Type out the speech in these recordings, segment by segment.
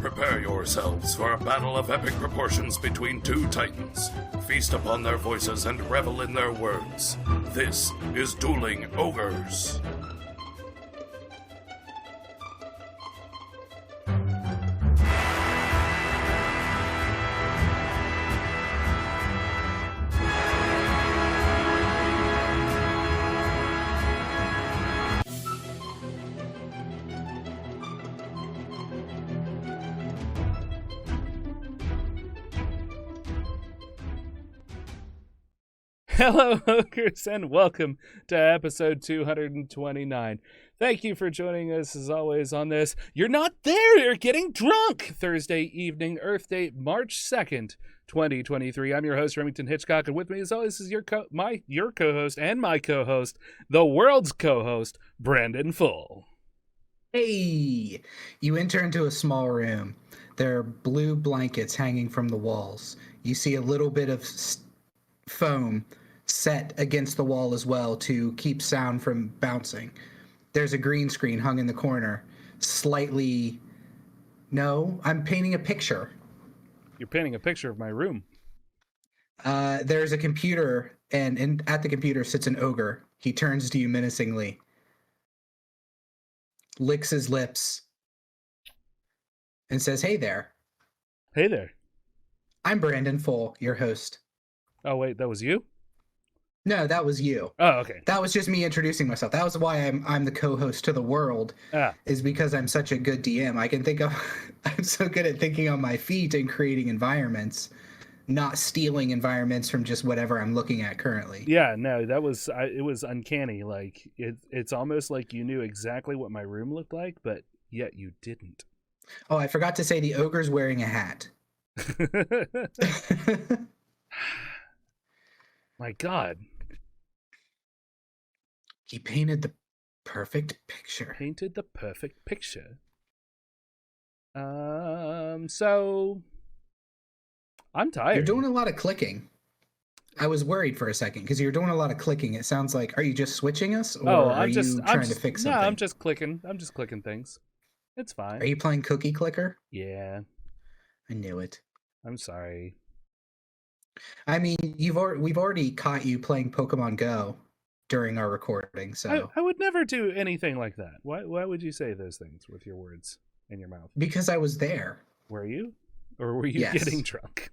Prepare yourselves for a battle of epic proportions between two titans. Feast upon their voices and revel in their words. This is Dueling Ogres. Hello, Ogres, and welcome to episode 229. Thank you for joining us, as always, on this You're Not There, You're Getting Drunk Thursday evening, Earth Date, March 2nd, 2023. I'm your host, Remington Hitchcock, and with me, as always, is your co-host and my co-host, the world's co-host, Brandon Full. Hey! You enter into a small room. There are blue blankets hanging from the walls. You see a little bit of foam set against the wall as well to keep sound from bouncing. There's a green screen hung in the corner. No, I'm painting a picture. You're painting a picture of my room. There's a computer, and at the computer sits an ogre. He turns to you menacingly, licks his lips, and says, "Hey there." Hey there. I'm Brandon Full, your host. Oh, wait, that was you? No, that was you. Oh, okay. That was just me introducing myself. That was why I'm the co-host to the world. Is because I'm such a good DM. I'm so good at thinking on my feet and creating environments, not stealing environments from just whatever I'm looking at currently. Yeah, no, it was uncanny. Like it's almost like you knew exactly what my room looked like, but yet you didn't. Oh, I forgot to say the ogre's wearing a hat. My God. He painted the perfect picture. So I'm tired. You're doing a lot of clicking. I was worried for a second because you're doing a lot of clicking. It sounds like, are you just switching us, or are you trying to fix something? No, I'm just clicking things. It's fine. Are you playing Cookie Clicker? Yeah. I knew it. I'm sorry. I mean, we've already caught you playing Pokemon Go during our recording, so I would never do anything like that. Why would you say those things with your words in your mouth? Because I was there. Were you? Or were you getting drunk?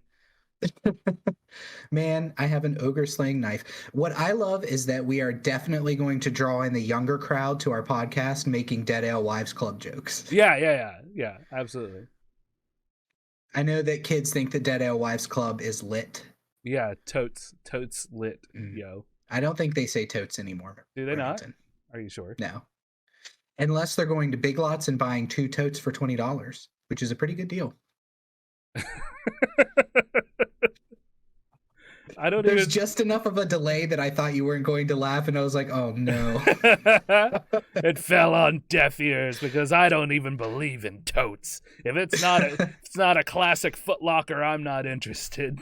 Man, I have an ogre slaying knife. What I love is that we are definitely going to draw in the younger crowd to our podcast, making Dead Ale Wives Club jokes. Yeah, absolutely. I know that kids think that Dead Ale Wives Club is lit. Yeah, totes lit, yo. I don't think they say totes anymore. Do they not? Are you sure? No. Unless they're going to Big Lots and buying 2 totes for $20, which is a pretty good deal. There's just enough of a delay that I thought you weren't going to laugh, and I was like, oh no. It fell on deaf ears because I don't even believe in totes. If it's not a classic Foot Locker, I'm not interested.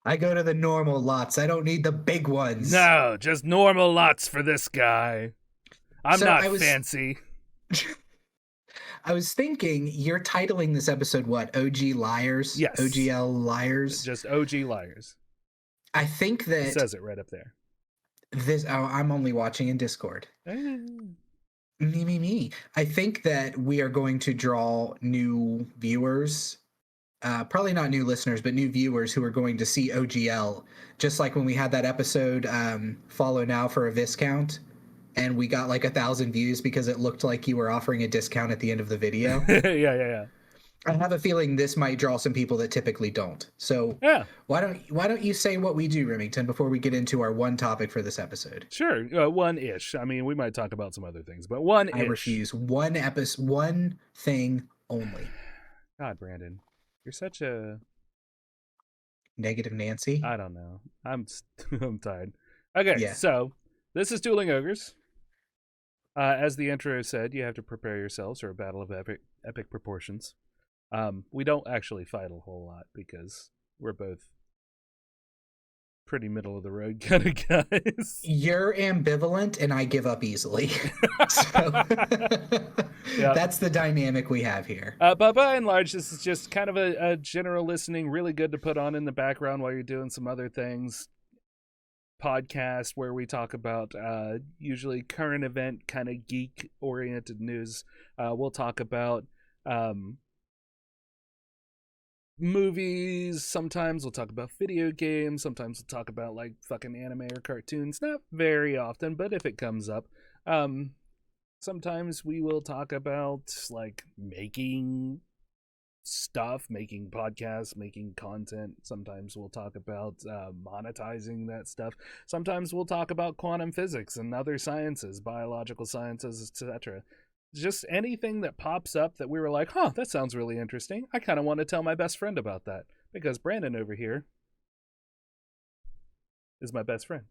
I go to the normal lots. I don't need the big ones. No, just normal lots for this guy. I'm not fancy. I was thinking, you're titling this episode what? OG Liars? Yes. OGL Liars? Just OG Liars. I think that... It says it right up there. I'm only watching in Discord. Me. I think that we are going to draw new viewers. Probably not new listeners, but new viewers who are going to see OGL. Just like when we had that episode, Follow Now for a Viscount. And we got like 1,000 views because it looked like you were offering a discount at the end of the video. Yeah. I have a feeling this might draw some people that typically don't. So yeah, why don't you say what we do, Remington, before we get into our one topic for this episode? Sure, one-ish. I mean, we might talk about some other things, but one-ish. I refuse. One thing only. God, Brandon, you're such a negative Nancy. I don't know. I'm tired. Okay, yeah. So this is Dueling Ogres. As the intro said, you have to prepare yourselves for a battle of epic proportions. We don't actually fight a whole lot because we're both pretty middle of the road kind of guys. You're ambivalent, and I give up easily. So that's the dynamic we have here. But by and large, this is just kind of a general listening, really good to put on in the background while you're doing some other things. Podcast where we talk about usually current event kind of geek oriented news. We'll talk about movies, sometimes we'll talk about video games, sometimes we'll talk about like fucking anime or cartoons, not very often, but if it comes up. Sometimes we will talk about like making stuff, making podcasts, making content. Sometimes we'll talk about monetizing that stuff. Sometimes we'll talk about quantum physics and other sciences, biological sciences, etc. Just anything that pops up that we were like, that sounds really interesting. I kind of want to tell my best friend about that, because Brandon over here is my best friend.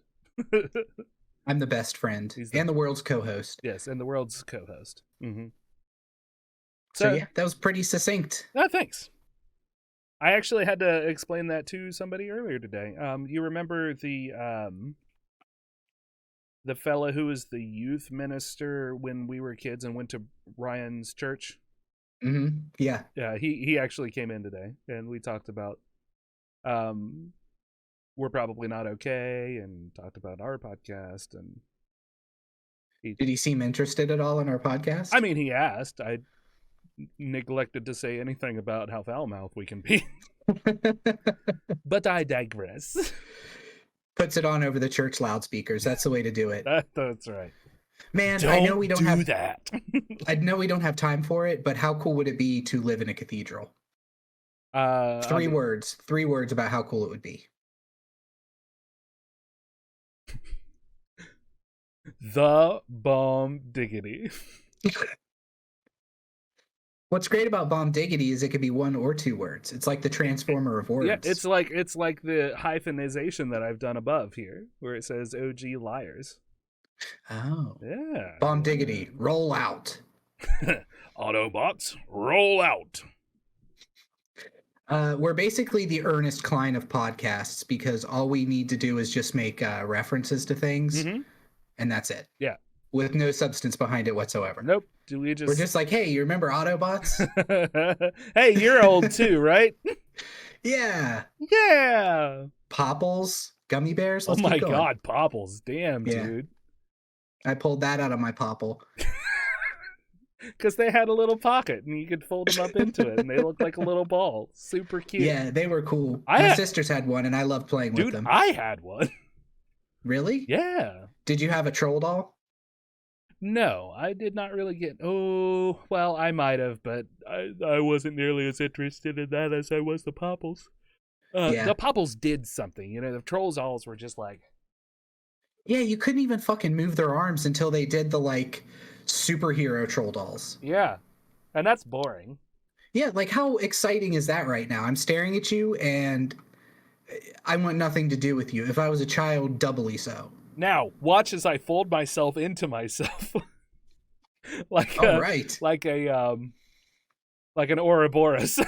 I'm the best friend and the world's co-host. Yes, and the world's co-host. Mm-hmm. So yeah, that was pretty succinct. Thanks. I actually had to explain that to somebody earlier today. You remember the fella who was the youth minister when we were kids and went to Ryan's church? Mm-hmm. Yeah. Yeah, he actually came in today, and we talked about we're probably not okay, and talked about our podcast. And did he seem interested at all in our podcast? I mean, he asked. I neglected to say anything about how foul-mouthed we can be. But I digress. Puts it on over the church loudspeakers. That's the way to do it. That's right. Man, I know we don't have that. I know we don't have time for it, but how cool would it be to live in a cathedral? Three words about how cool it would be. The bomb diggity. What's great about bomb diggity is it could be one or two words. It's like the transformer of words. Yeah, it's like the hyphenization that I've done above here, where it says OG LIARS. Oh. Yeah. Bomb diggity, roll out. Autobots, roll out. We're basically the Ernest Klein of podcasts, because all we need to do is just make references to things, and that's it. Yeah. With no substance behind it whatsoever. Nope. We're just like, hey, you remember Autobots? Hey, you're old too, right? Yeah. Yeah. Popples, gummy bears. Oh my God, Popples. Damn, dude. I pulled that out of my Popple. Because they had a little pocket, and you could fold them up into it, and they looked like a little ball. Super cute. Yeah, they were cool. My sisters had one, and I loved playing with them. Dude, I had one. Really? Yeah. Did you have a troll doll? No, I did not really get... Oh, well, I might have, but I wasn't nearly as interested in that as I was the Popples. The Popples did something. The troll dolls were just like... Yeah, you couldn't even fucking move their arms until they did the, like, superhero troll dolls. Yeah, and that's boring. Yeah, like, how exciting is that right now? I'm staring at you, and I want nothing to do with you. If I was a child, doubly so. Now, watch as I fold myself into myself. like an Ouroboros.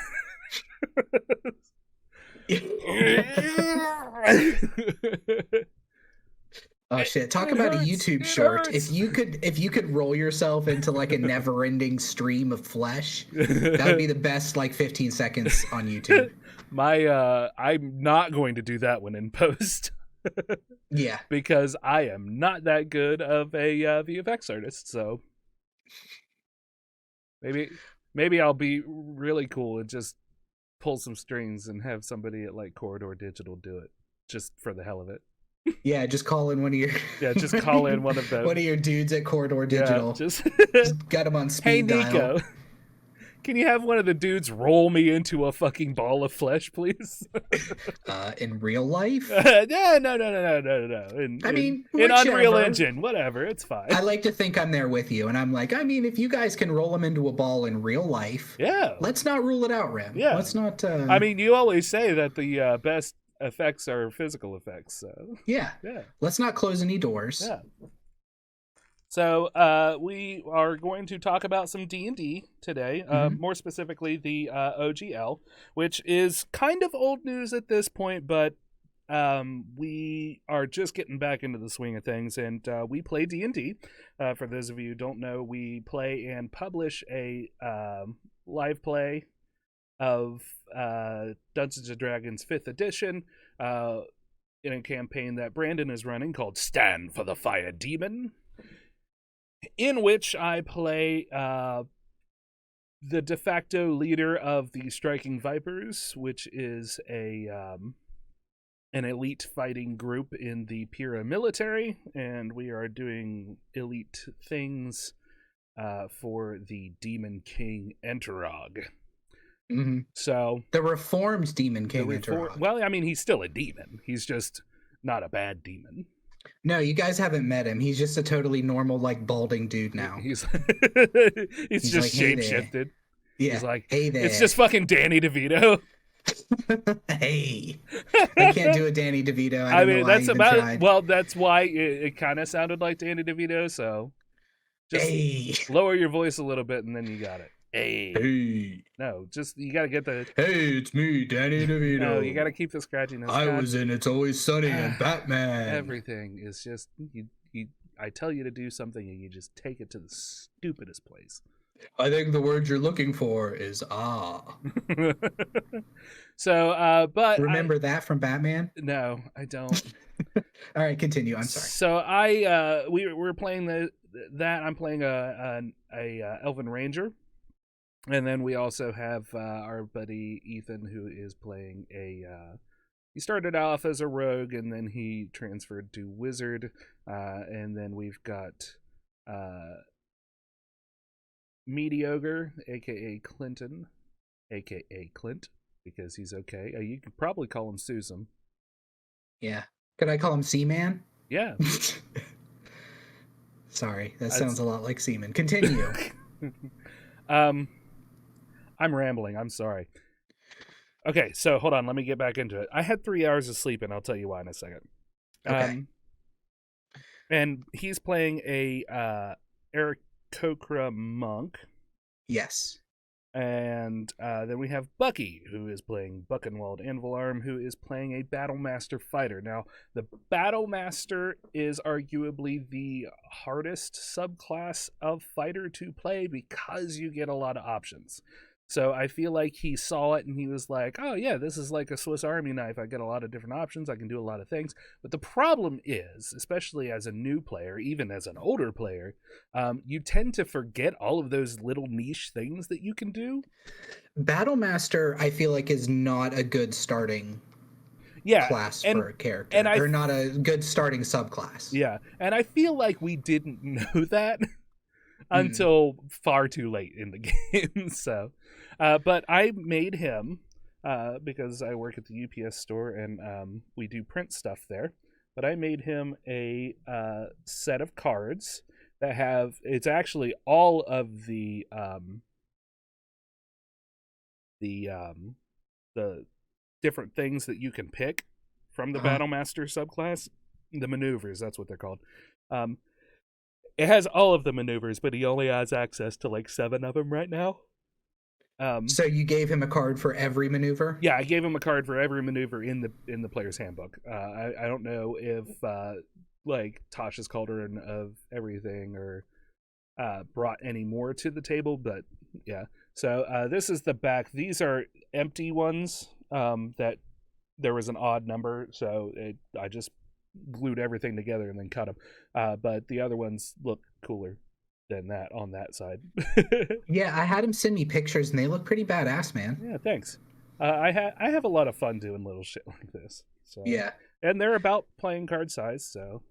Oh shit! Talk about a YouTube short. If you could roll yourself into like a never-ending stream of flesh, that would be the best 15 seconds on YouTube. I'm not going to do that one in post. Yeah, because I am not that good of a VFX artist. So maybe I'll be really cool and just pull some strings and have somebody at Corridor Digital do it, just for the hell of it. Yeah, just call in one of your just call in one of them. One of your dudes at Corridor Digital. Yeah, just get them on speed dial. Hey Nico, can you have one of the dudes roll me into a fucking ball of flesh, please? In real life? No. In Unreal Engine, whatever, it's fine. I like to think I'm there with you, and I'm like, if you guys can roll them into a ball in real life, let's not rule it out, Rim. Yeah, let's not. You always say that the best effects are physical effects, so yeah, let's not close any doors. So we are going to talk about some D&D today, more specifically the OGL, which is kind of old news at this point, but we are just getting back into the swing of things, and we play D&D. For those of you who don't know, we play and publish a live play of Dungeons & Dragons 5th edition in a campaign that Brandon is running called Stand for the Fire Demon, in which I play the de facto leader of the Striking Vipers, which is an elite fighting group in the Pira military, and we are doing elite things for the Demon King Enterog. Mm-hmm. So the reformed Demon King Enterog. Well, I mean, he's still a demon. He's just not a bad demon. No, you guys haven't met him. He's just a totally normal, like, balding dude now. He's just like, shape-shifted. Yeah. He's like, hey there. It's just fucking Danny DeVito. Hey. I can't do a Danny DeVito. I mean, that's about it. Well, that's why it kind of sounded like Danny DeVito, so just lower your voice a little bit and then you got it. Hey. No, just, you gotta get the... Hey, it's me, Danny DeVito. No, you gotta keep the scratchiness. I was in It's Always Sunny and Batman. Everything is just... I tell you to do something and you just take it to the stupidest place. I think the word you're looking for is So, but... Remember that from Batman? No, I don't. All right, continue. I'm sorry. So we're playing that. I'm playing a Elven Ranger. And then we also have our buddy Ethan, who is playing he started off as a rogue, and then he transferred to wizard. And then we've got Mediogre, a.k.a. Clinton, a.k.a. Clint, because he's okay. You could probably call him Susan. Yeah. Could I call him Seaman? Yeah. Sorry, that sounds a lot like Seaman. Continue. I'm rambling. I'm sorry. Okay, so hold on. Let me get back into it. I had 3 hours of sleep, and I'll tell you why in a second. Okay. And he's playing a Aarakocra monk. Yes. And then we have Bucky, who is playing Buchenwald Anvilarm, who is playing a Battlemaster fighter. Now, the Battlemaster is arguably the hardest subclass of fighter to play because you get a lot of options. So I feel like he saw it and he was like, oh yeah, this is like a Swiss Army knife. I get a lot of different options. I can do a lot of things. But the problem is, especially as a new player, even as an older player, you tend to forget all of those little niche things that you can do. Battlemaster, I feel like, is not a good starting class for a character. Or not a good starting subclass. Yeah, and I feel like we didn't know that until far too late in the game. So, but I made him because I work at the UPS store and we do print stuff there. But I made him a set of cards that have, it's actually all of the different things that you can pick from the Battlemaster subclass. The maneuvers, that's what they're called. It has all of the maneuvers, but he only has access to like 7 of them right now. So you gave him a card for every maneuver? Yeah, I gave him a card for every maneuver in the player's handbook. I don't know if like Tasha's Cauldron of Everything or brought any more to the table, but yeah. So this is the back. These are empty ones that there was an odd number, so I just glued everything together and then cut them. But the other ones look cooler than that on that side. Yeah, I had him send me pictures and they look pretty badass, man. Yeah, thanks. I have a lot of fun doing little shit like this. So yeah, and they're about playing card size, so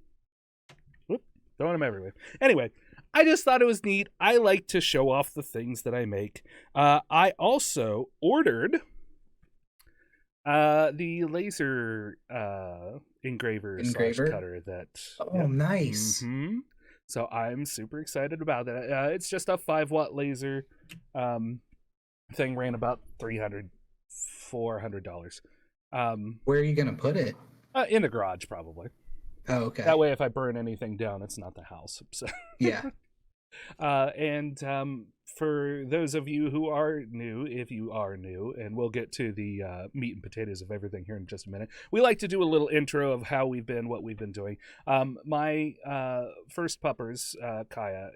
throwing them everywhere. Anyway, I just thought it was neat. I like to show off the things that I make. I also ordered the laser engraver / cutter that. Oh, nice. Mm-hmm. So I'm super excited about that. It's just a 5-watt laser thing. Ran about $400. Where are you gonna put it? In the garage, probably. Oh, okay. That way, if I burn anything down, it's not the house. So. Yeah. And for those of you who are new, if you are new, and we'll get to the meat and potatoes of everything here in just a minute, we like to do a little intro of how we've been, what we've been doing. My first puppers, Kaya,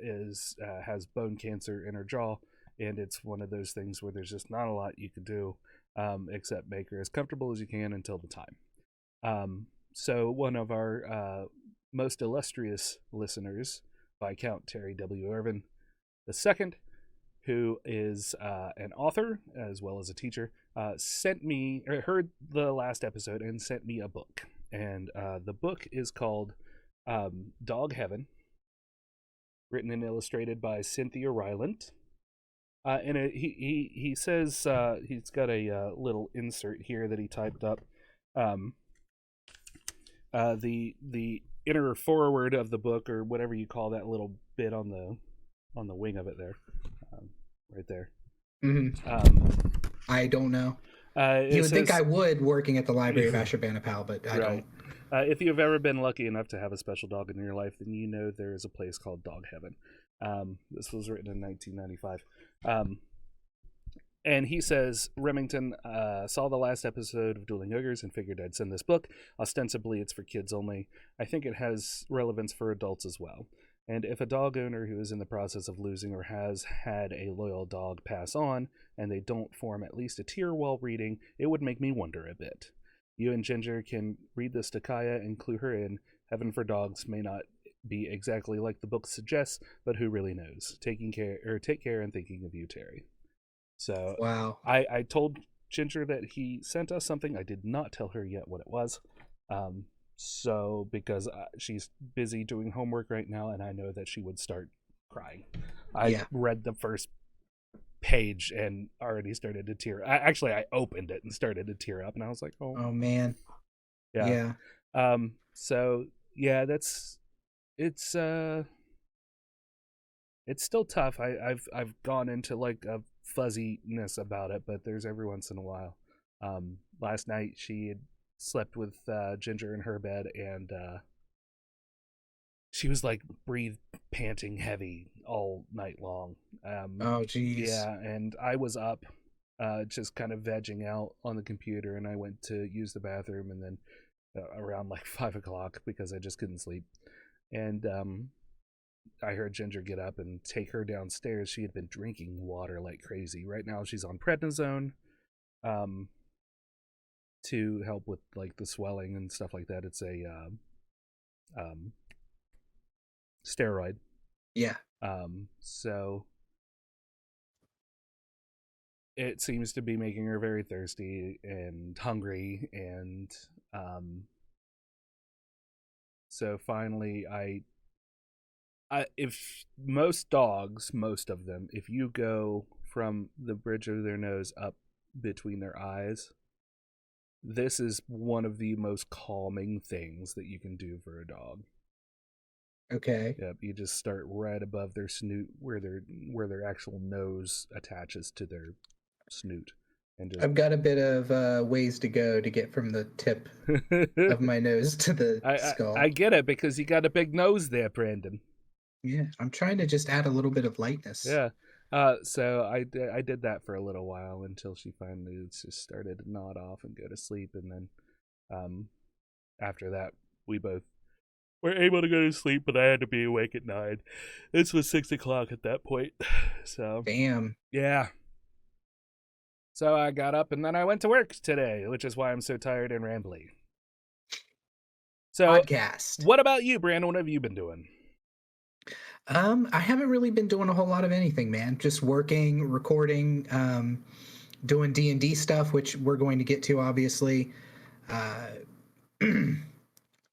has bone cancer in her jaw, and it's one of those things where there's just not a lot you can do except make her as comfortable as you can until the time. So one of our most illustrious listeners, Viscount Terry W. Irvin II, who is an author as well as a teacher, heard the last episode and sent me a book. And the book is called Dog Heaven, written and illustrated by Cynthia Rylant. And he says he's got a little insert here that he typed up. The inner forward of the book, or whatever you call that little bit on the wing of it there, right there. Mm-hmm. I don't know. You would think I would, working at the Library of Ashurbanipal, but I don't. If you've ever been lucky enough to have a special dog in your life, then you know there is a place called Dog Heaven. This was written in 1995. And he says, Remington saw the last episode of Dueling Ogres and figured I'd send this book. Ostensibly, it's for kids only. I think it has relevance for adults as well. And if a dog owner who is in the process of losing or has had a loyal dog pass on, and they don't form at least a tear while reading, it would make me wonder a bit. You and Ginger can read this to Kaya and clue her in. Heaven for Dogs may not be exactly like the book suggests, but who really knows? Take care and thinking of you, Terry. So wow. I told Ginger that he sent us something. I did not tell her yet what it was. So because she's busy doing homework right now, and I know that she would start crying. I read the first page and already started to tear. I opened it and started to tear up, and I was like, oh man. Yeah. So yeah, it's still tough. I've gone into like a fuzziness about it, but there's every once in a while. Last night she had slept with Ginger in her bed, and she was like panting heavy all night long. Oh geez. Yeah, and I was up just kind of vegging out on the computer, and I went to use the bathroom, and then around like 5:00 because I just couldn't sleep, and I heard Ginger get up and take her downstairs. She had been drinking water like crazy. Right now she's on prednisone to help with like the swelling and stuff like that. It's a steroid. Yeah. So it seems to be making her very thirsty and hungry, and so finally if most of them, if you go from the bridge of their nose up between their eyes, this is one of the most calming things that you can do for a dog. Okay. Yep, you just start right above their snoot, where their actual nose attaches to their snoot. And just... I've got a bit of ways to go to get from the tip of my nose to the skull. I get it, because you got a big nose there, Brandon. Yeah, I'm trying to just add a little bit of lightness. Yeah. So I did that for a little while until she finally just started to nod off and go to sleep, and then after that we both were able to go to sleep, but I had to be awake at 9. This was 6:00 at that point. So damn. Yeah. So I got up and then I went to work today, which is why I'm so tired and rambly. So podcast. What about you, Brandon? What have you been doing? I haven't really been doing a whole lot of anything, man. Just working, recording, doing DnD stuff, which we're going to get to, obviously.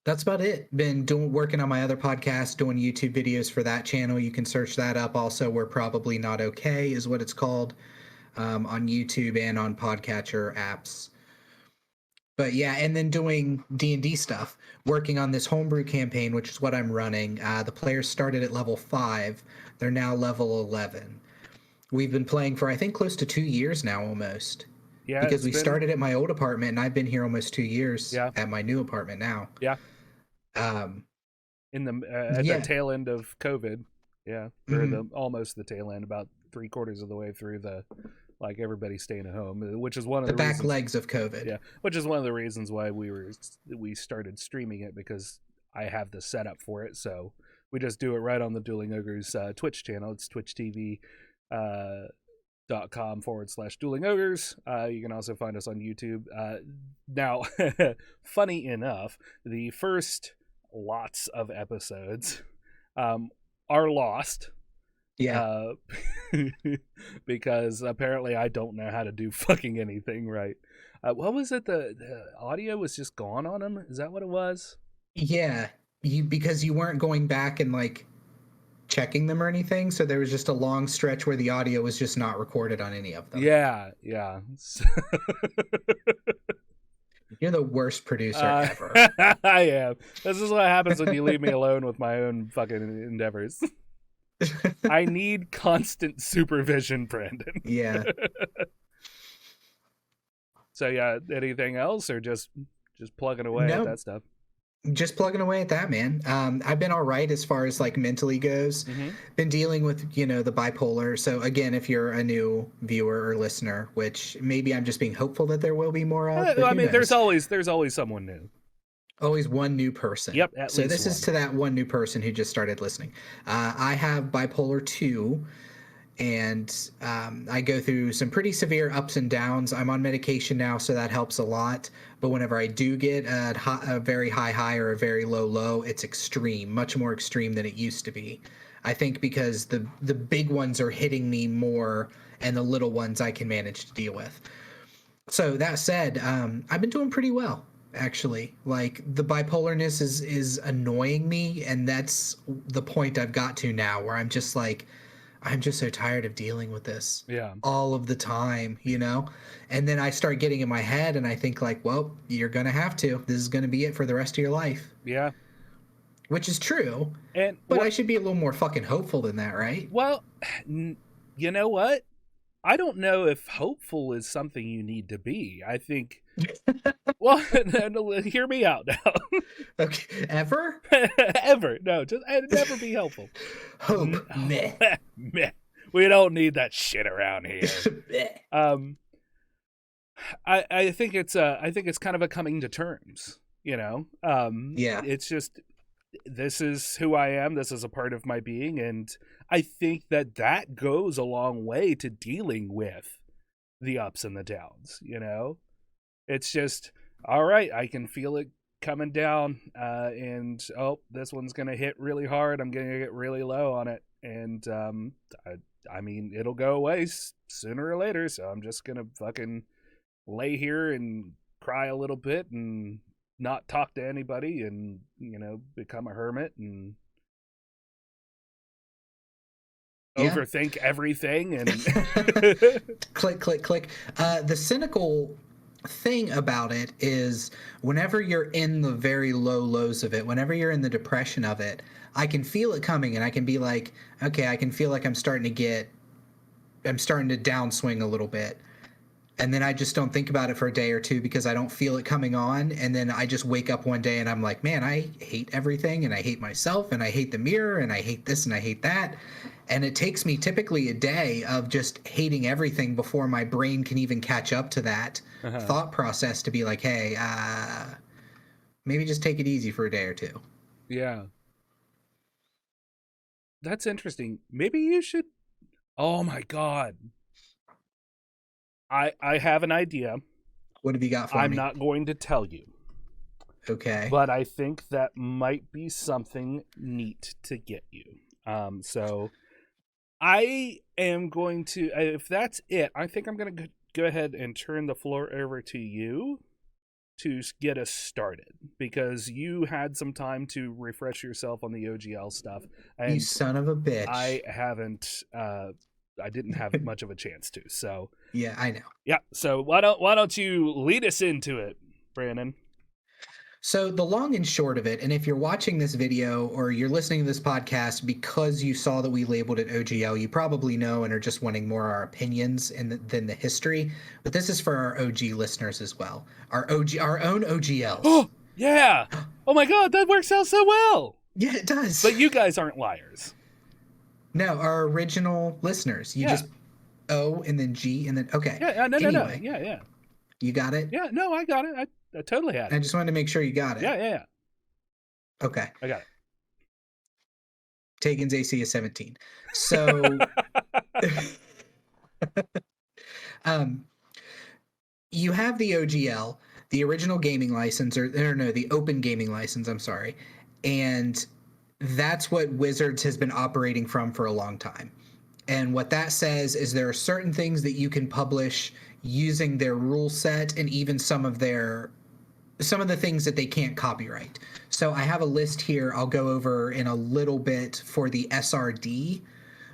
That's about it. Been working on my other podcast, doing YouTube videos for that channel. You can search that up. Also, We're Probably Not Okay is what it's called, on YouTube and on podcatcher apps. But yeah, and then doing D&D stuff, working on this homebrew campaign, which is what I'm running. The players started at level 5. They're now level 11. We've been playing for, I think, close to 2 years now almost. Yeah, because we started at my old apartment, and I've been here almost 2 years at my new apartment now. Yeah. In the at the tail end of COVID. Yeah, for almost the tail end, about 3/4 of the way through the everybody staying at home, which is one of the back reasons, legs of COVID. Yeah, which is one of the reasons why we started streaming it, because I have the setup for it. So we just do it right on the Dueling Ogres Twitch channel. It's Twitch TV. .com/Dueling Ogres. You can also find us on YouTube. Now, funny enough, the first lots of episodes are lost. Yeah. Because apparently I don't know how to do fucking anything right. What was it? The audio was just gone on them? Is that what it was? Yeah. Because you weren't going back and checking them or anything, so there was just a long stretch where the audio was just not recorded on any of them. Yeah. You're the worst producer ever. I am. This is what happens when you leave me alone with my own fucking endeavors. I need constant supervision, Brandon. Yeah. So yeah, anything else, or just plugging away at that stuff? Just plugging away at that, man. I've been all right as far as mentally goes. Been dealing with the bipolar. So again, if you're a new viewer or listener, which maybe I'm just being hopeful that there will be more of. I mean, there's always someone new. Always one new person. Yep. So this is to that one new person who just started listening. I have bipolar 2. And I go through some pretty severe ups and downs. I'm on medication now, so that helps a lot. But whenever I do get a very high or a very low, it's extreme, much more extreme than it used to be. I think because the big ones are hitting me more, and the little ones I can manage to deal with. So that said, I've been doing pretty well, actually. The bipolarness is annoying me, and that's the point I've got to now, where I'm just I'm just so tired of dealing with this all of the time, And then I start getting in my head and I think well, you're going to have to. This is going to be it for the rest of your life. Yeah. Which is true. But I should be a little more fucking hopeful than that, right? Well, you know what? I don't know if hopeful is something you need to be. I think... Well, hear me out now. Okay. Ever? Ever. No, just never be helpful. Hope. Meh. Meh. We don't need that shit around here. I think it's kind of a coming to terms, Yeah. It's just, this is who I am. This is a part of my being. And I think that goes a long way to dealing with the ups and the downs, It's just, all right, I can feel it coming down, and this one's going to hit really hard. I'm going to get really low on it. And I mean, it'll go away sooner or later. So I'm just going to fucking lay here and cry a little bit and not talk to anybody and, become a hermit and overthink everything and click. The cynical thing about it is whenever you're in the very low lows of it, whenever you're in the depression of it, I can feel it coming and I can be like, okay, I can feel like I'm starting to downswing a little bit. And then I just don't think about it for a day or two because I don't feel it coming on. And then I just wake up one day and I'm like, man, I hate everything and I hate myself and I hate the mirror and I hate this and I hate that. And it takes me typically a day of just hating everything before my brain can even catch up to that thought process to be like, hey, maybe just take it easy for a day or two. Yeah. That's interesting. Maybe you should. Oh my God. I have an idea. What have you got for me? I'm not going to tell you. Okay. But I think that might be something neat to get you. So I am going to, if that's it, I think I'm going to go ahead and turn the floor over to you to get us started, because you had some time to refresh yourself on the OGL stuff. And you son of a bitch. I haven't, I didn't have much of a chance to, so. Yeah, I know. Yeah, so why don't you lead us into it, Brandon? So the long and short of it, and if you're watching this video or you're listening to this podcast because you saw that we labeled it OGL, you probably know and are just wanting more our opinions than the history. But this is for our OG listeners as well. Our own OGLs. Oh, yeah. Oh my God, that works out so well. Yeah, it does. But you guys aren't liars. No, our original listeners. You just O and then G and then okay. Yeah, no. Yeah. You got it? Yeah, no, I got it. I totally had it. I just wanted to make sure you got it. Yeah. Okay. I got it. Taken's AC is 17. So you have the OGL, the original gaming license, or no, the open gaming license, I'm sorry. And that's what Wizards has been operating from for a long time. And what that says is there are certain things that you can publish using their rule set and even some of the things that they can't copyright. So I have a list here I'll go over in a little bit for the SRD,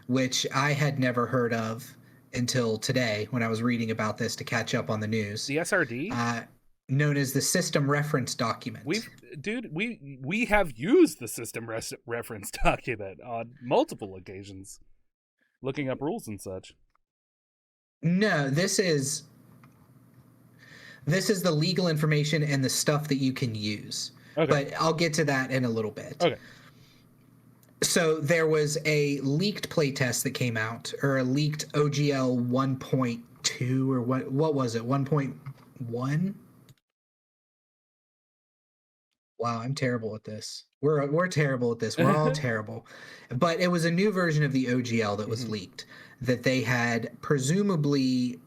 which I had never heard of until today when I was reading about this to catch up on the news. The SRD? Known as the System Reference Document. We have used the System Reference Document on multiple occasions, looking up rules and such. No, this is the legal information and the stuff that you can use. Okay. But I'll get to that in a little bit. Okay. So there was a leaked playtest that came out, or a leaked OGL 1.2, or what was it? 1.1? Wow, I'm terrible at this. We're terrible at this. We're all terrible. But it was a new version of the OGL that was leaked that they had presumably,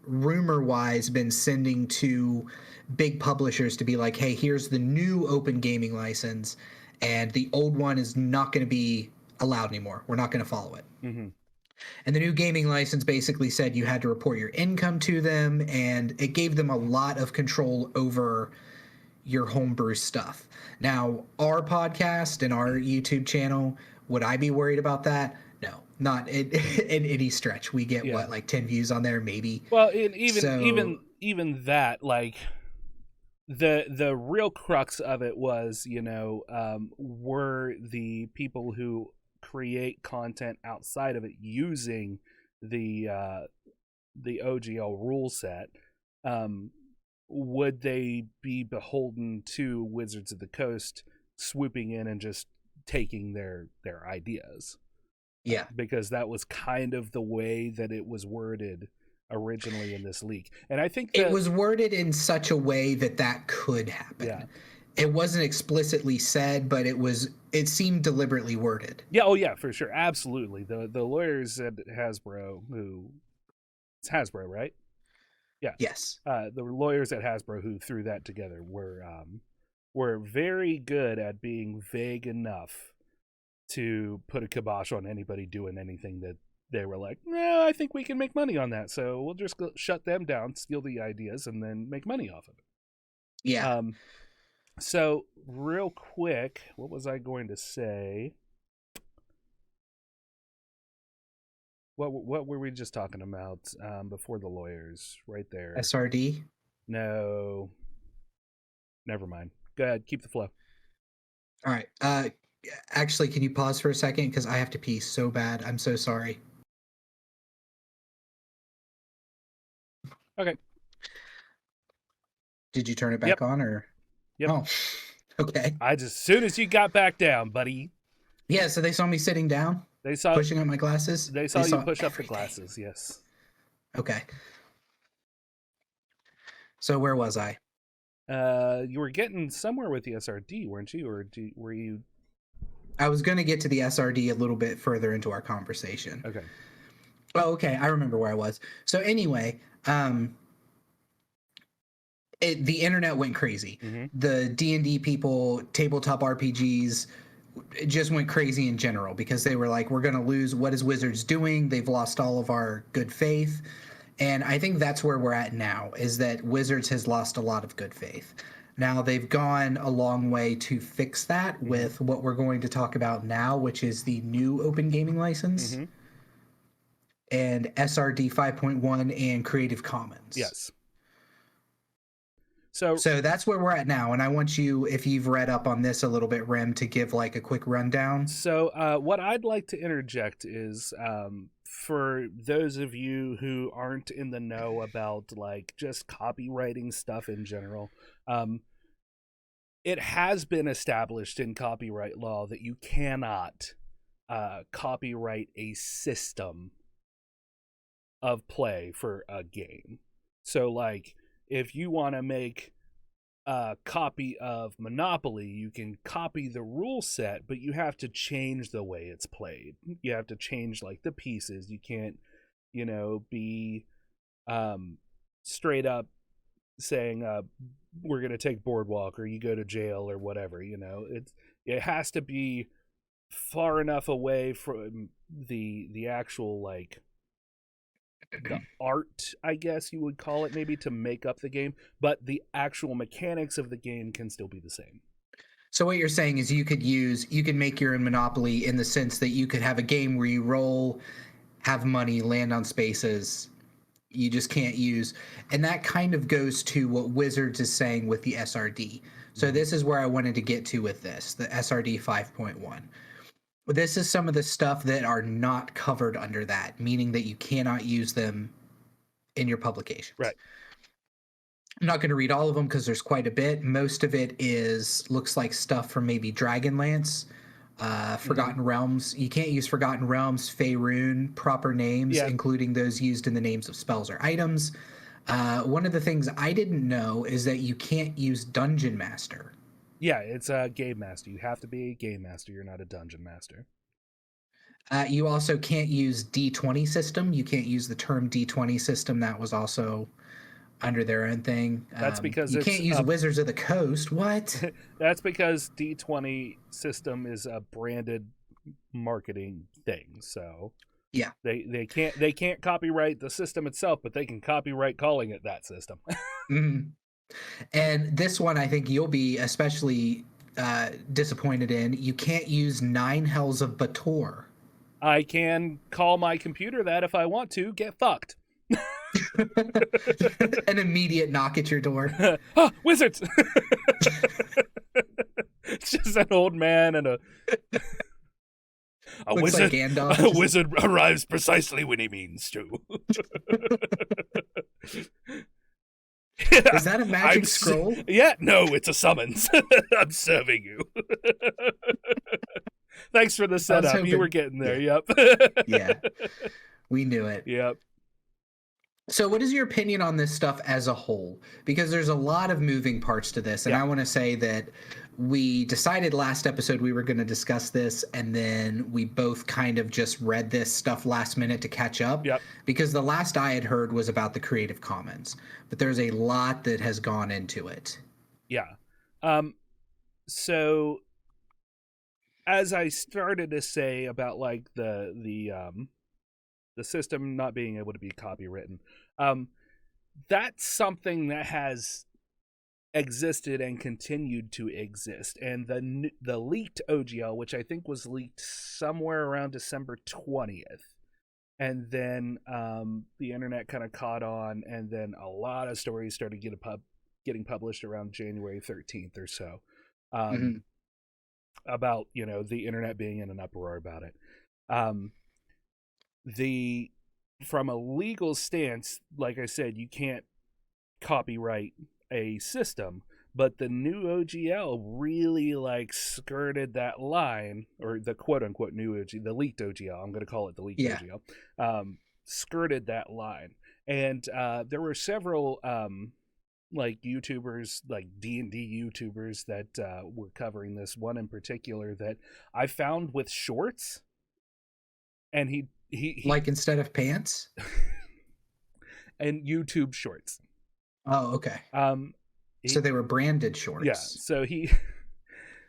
rumor-wise, been sending to big publishers to be like, hey, here's the new open gaming license, and the old one is not going to be allowed anymore. We're not going to follow it. Mm-hmm. And the new gaming license basically said you had to report your income to them, and it gave them a lot of control over your homebrew stuff. Now, our podcast and our YouTube channel, would I be worried about that? No, not in any stretch. We get what, like 10 views on there, maybe. Well, even that, like the real crux of it was, were the people who create content outside of it using the OGL rule set, would they be beholden to Wizards of the Coast swooping in and just taking their ideas? Yeah. Because that was kind of the way that it was worded originally in this leak. And I think it was worded in such a way that could happen. Yeah. It wasn't explicitly said, but it seemed deliberately worded. Yeah, oh yeah, for sure. Absolutely. The lawyers at Hasbro, it's Hasbro, right? Yeah. Yes. The lawyers at Hasbro who threw that together were very good at being vague enough to put a kibosh on anybody doing anything that they were like, no, I think we can make money on that, so we'll just shut them down, steal the ideas, and then make money off of it. Yeah. So real quick, what was I going to say? What were we just talking about before the lawyers? Right there. SRD? No. Never mind. Go ahead. Keep the flow. All right. Actually, can you pause for a second? Because I have to pee so bad. I'm so sorry. Okay. Did you turn it back on, or? Yep. Oh, okay. As soon as you got back down, buddy. Yeah, so they saw me sitting down? They saw pushing up my glasses? They saw you push up the glasses, yes. Okay. So where was I? You were getting somewhere with the SRD, weren't you? Or were you... I was going to get to the SRD a little bit further into our conversation. Okay. Oh, okay. I remember where I was. So anyway, the internet went crazy. Mm-hmm. The D&D people, tabletop RPGs, it just went crazy in general because they were like, we're going to lose. What is Wizards doing? They've lost all of our good faith. And I think that's where we're at now, is that Wizards has lost a lot of good faith. Now, they've gone a long way to fix that with what we're going to talk about now, which is the new open gaming license and SRD 5.1 and Creative Commons. Yes. So that's where we're at now, and I want you, if you've read up on this a little bit, Rem, to give like a quick rundown. So what I'd like to interject is for those of you who aren't in the know about like just copywriting stuff in general, it has been established in copyright law that you cannot copyright a system of play for a game. So like if you want to make a copy of Monopoly, you can copy the rule set, but you have to change the way it's played. You have to change like the pieces. You can't, be straight up saying we're going to take Boardwalk or you go to jail or whatever. It has to be far enough away from the actual like the art, I guess you would call it, maybe, to make up the game, but the actual mechanics of the game can still be the same. So what you're saying is you could make your own Monopoly in the sense that you could have a game where you roll, have money, land on spaces. You just can't use, and that kind of goes to what Wizards is saying with the SRD. So this is where I wanted to get to with this, the SRD 5.1. This is some of the stuff that are not covered under that, meaning that you cannot use them in your publications. Right. I'm not going to read all of them because there's quite a bit. Most of it looks like stuff from maybe Dragonlance, Forgotten Realms. You can't use Forgotten Realms, Faerun, proper names, including those used in the names of spells or items. One of the things I didn't know is that you can't use Dungeon Master. Yeah, it's a game master. You have to be a game master. You're not a dungeon master. You also can't use D20 system. You can't use the term D20 system. That was also under their own thing. That's because you can't use Wizards of the Coast. What? That's because D20 system is a branded marketing thing. So yeah, they can't copyright the system itself, but they can copyright calling it that system. Mm-hmm. And this one, I think you'll be especially disappointed in. You can't use Nine Hells of Bator. I can call my computer that if I want to. Get fucked. An immediate knock at your door. Oh, wizards! It's just an old man and a wizard. Like a wizard arrives precisely when he means to. Is that a magic scroll? Yeah, no, it's a summons. I'm serving you. Thanks for the setup. You were getting there. Yeah. Yep. Yeah, we knew it. Yep. So what is your opinion on this stuff as a whole? Because there's a lot of moving parts to this, and I want to say that we decided last episode we were going to discuss this, and then we both kind of just read this stuff last minute to catch up. Yep. Because the last I had heard was about the Creative Commons, but there's a lot that has gone into it. Yeah. So as I started to say about like the system not being able to be copywritten, that's something that has existed and continued to exist. And the leaked OGL, which I think was leaked somewhere around December 20th, and then the internet kind of caught on, and then a lot of stories started getting published around January 13th or so, about the internet being in an uproar about it. From a legal stance, like I said, you can't copyright a system, but the new OGL really like skirted that line, or the quote unquote new OGL, the leaked OGL, I'm going to call it the leaked OGL, skirted that line. And there were several like YouTubers, like D&D YouTubers that were covering this. One in particular that I found with shorts, and he like instead of pants and YouTube shorts. Oh, okay. So they were branded shorts. Yeah.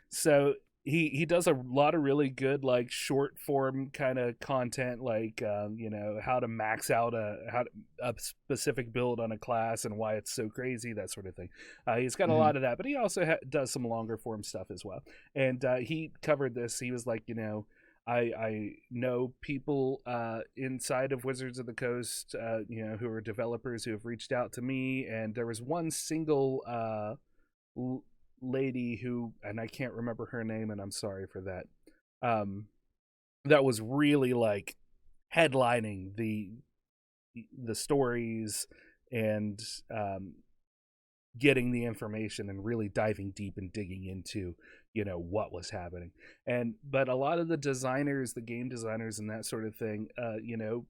So he does a lot of really good like short form kind of content, like how to max out a specific build on a class and why it's so crazy, that sort of thing. He's got a lot of that, but he also does some longer form stuff as well. And he covered this. He was like, I know people inside of Wizards of the Coast, who are developers who have reached out to me, and there was one single lady who, and I can't remember her name, and I'm sorry for that, that was really like headlining the stories and getting the information and really diving deep and digging into what was happening. But a lot of the designers, the game designers and that sort of thing,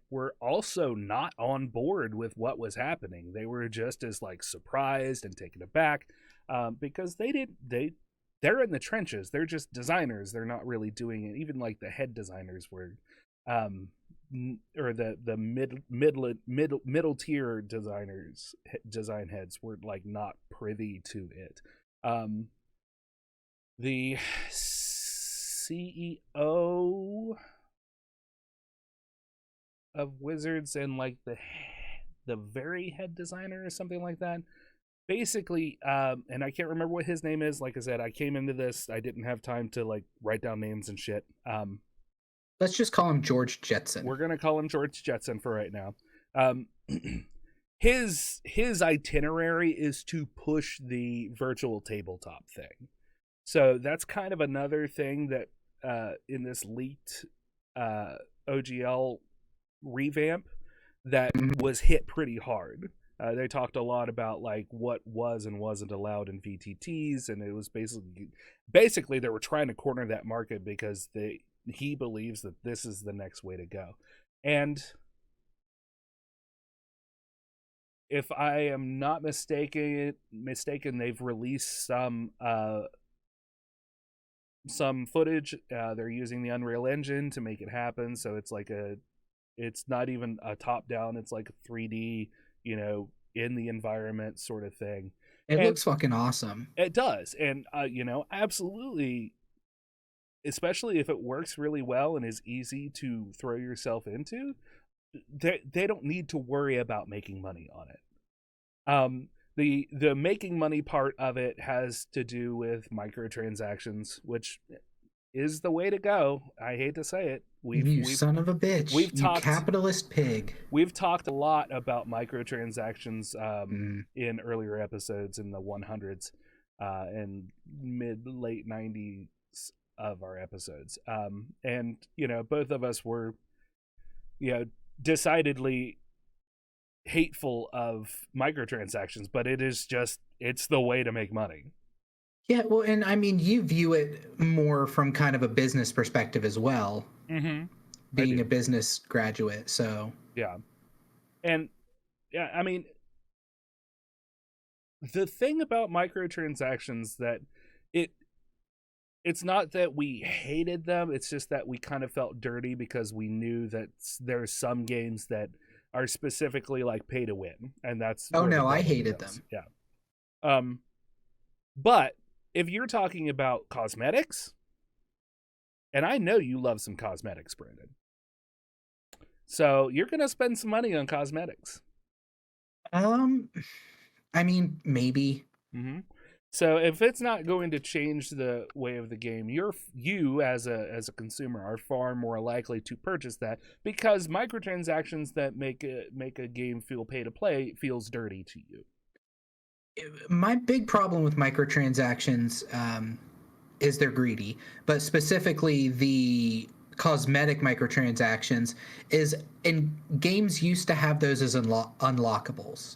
were also not on board with what was happening. They were just as like surprised and taken aback, because they're in the trenches. They're just designers. They're not really doing it. Even like the head designers were, or the middle tier designers, design heads were like not privy to it. The CEO of Wizards and like the very head designer or something like that, basically, and I can't remember what his name is. Like I said, I came into this, I didn't have time to like write down names and shit. Let's just call him George Jetson. We're gonna call him George Jetson for right now. His itinerary is to push the virtual tabletop thing. So that's kind of another thing that in this leaked OGL revamp that was hit pretty hard. They talked a lot about like what was and wasn't allowed in VTTs, and it was basically they were trying to corner that market because he believes that this is the next way to go. And if I am not mistaken, they've released some footage. They're using the Unreal Engine to make it happen, so it's not even a top down, it's like a 3D, in the environment sort of thing. It looks fucking awesome. It does. And absolutely, especially if it works really well and is easy to throw yourself into, they don't need to worry about making money on it. The making money part of it has to do with microtransactions, which is the way to go. I hate to say it. You son of a bitch. You capitalist pig. We've talked a lot about microtransactions in earlier episodes in the 100s and late 90s of our episodes. And, both of us were, decidedly hateful of microtransactions, but it's the way to make money. Yeah, well, and I mean, you view it more from kind of a business perspective as well, being a business graduate, so. Yeah. And, yeah, I mean, the thing about microtransactions that it's not that we hated them, it's just that we kind of felt dirty because we knew that there's some games that are specifically like pay to win, and that's I hated them. Yeah. But if you're talking about cosmetics, and I know you love some cosmetics, Brandon, so you're gonna spend some money on cosmetics. I mean, maybe. So if it's not going to change the way of the game, you as a consumer are far more likely to purchase that, because microtransactions that make a game feel pay to play feels dirty to you. My big problem with microtransactions is they're greedy, but specifically the cosmetic microtransactions is, and games used to have those as unlockables.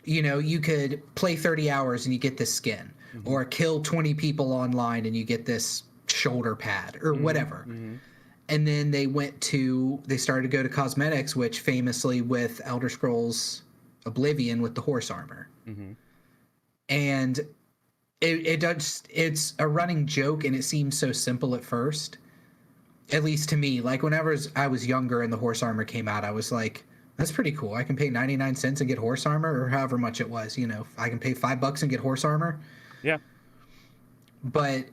You could play 30 hours and you get this skin, or kill 20 people online and you get this shoulder pad or whatever. And then they started to go to cosmetics, which famously with Elder Scrolls Oblivion with the horse armor. And it's a running joke, and it seems so simple at first, at least to me. Like whenever I was younger and the horse armor came out, I was like, that's pretty cool. I can pay 99 cents and get horse armor, or however much it was. I can pay $5 and get horse armor. Yeah. But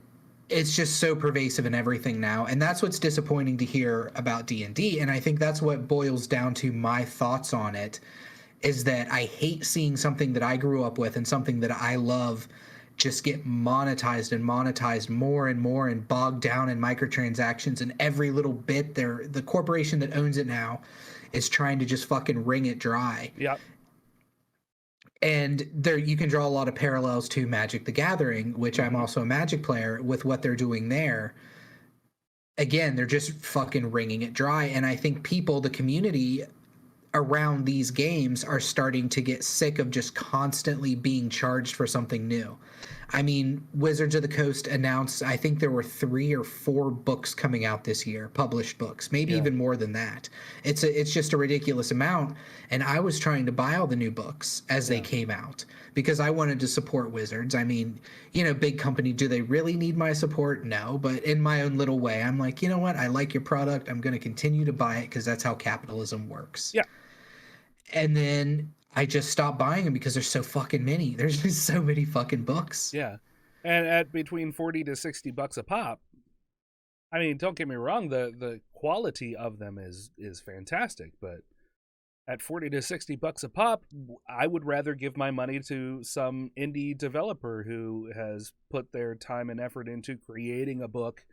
it's just so pervasive in everything now, and that's what's disappointing to hear about D&D. And I think that's what boils down to my thoughts on it, is that I hate seeing something that I grew up with and something that I love just get monetized more and more and bogged down in microtransactions, and every little bit the corporation that owns it now is trying to just fucking wring it dry. Yep. And there you can draw a lot of parallels to Magic the Gathering, which I'm also a Magic player, with what they're doing there. Again, they're just fucking wringing it dry. And I think people, the community around these games, are starting to get sick of just constantly being charged for something new. I mean, Wizards of the Coast announced, I think there were 3 or 4 books coming out this year, published books, maybe Yeah. even more than that. It's just a ridiculous amount. And I was trying to buy all the new books as they came out because I wanted to support Wizards. I mean, you know, big company, do they really need my support? No. But in my own little way, I'm like, you know what? I like your product. I'm going to continue to buy it because that's how capitalism works. Yeah. And then I just stopped buying them because there's so fucking many. There's just so many fucking books. Yeah. And at between 40 to 60 bucks a pop, I mean, don't get me wrong, the quality of them is fantastic, but at 40 to 60 bucks a pop, I would rather give my money to some indie developer who has put their time and effort into creating a book.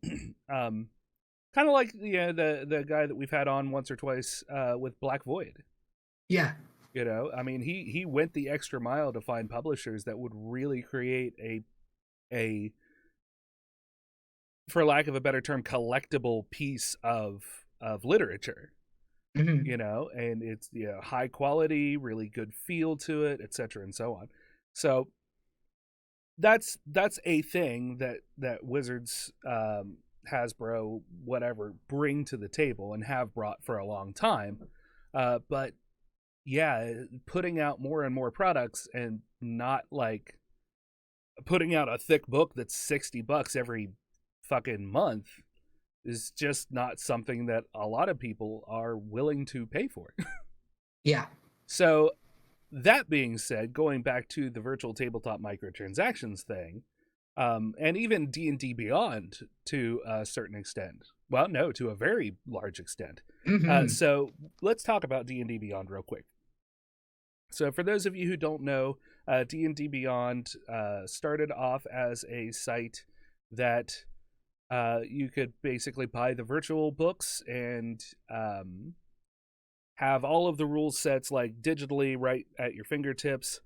Kind of like the guy that we've had on once or twice with Black Void. Yeah. You know, I mean, he went the extra mile to find publishers that would really create a for lack of a better term, collectible piece of literature. Mm-hmm. You know, and it's high quality, really good feel to it, etc. and so on. So that's a thing that Wizards, Hasbro, whatever, bring to the table and have brought for a long time. But yeah, putting out more and more products and not like putting out a thick book that's $60 every fucking month is just not something that a lot of people are willing to pay for. Yeah. So that being said, going back to the virtual tabletop microtransactions thing, and even D&D Beyond to a certain extent. Well, no, to a very large extent. Mm-hmm. So let's talk about D&D Beyond real quick. So for those of you who don't know, D&D Beyond started off as a site that you could basically buy the virtual books and have all of the rule sets like digitally right at your fingertips.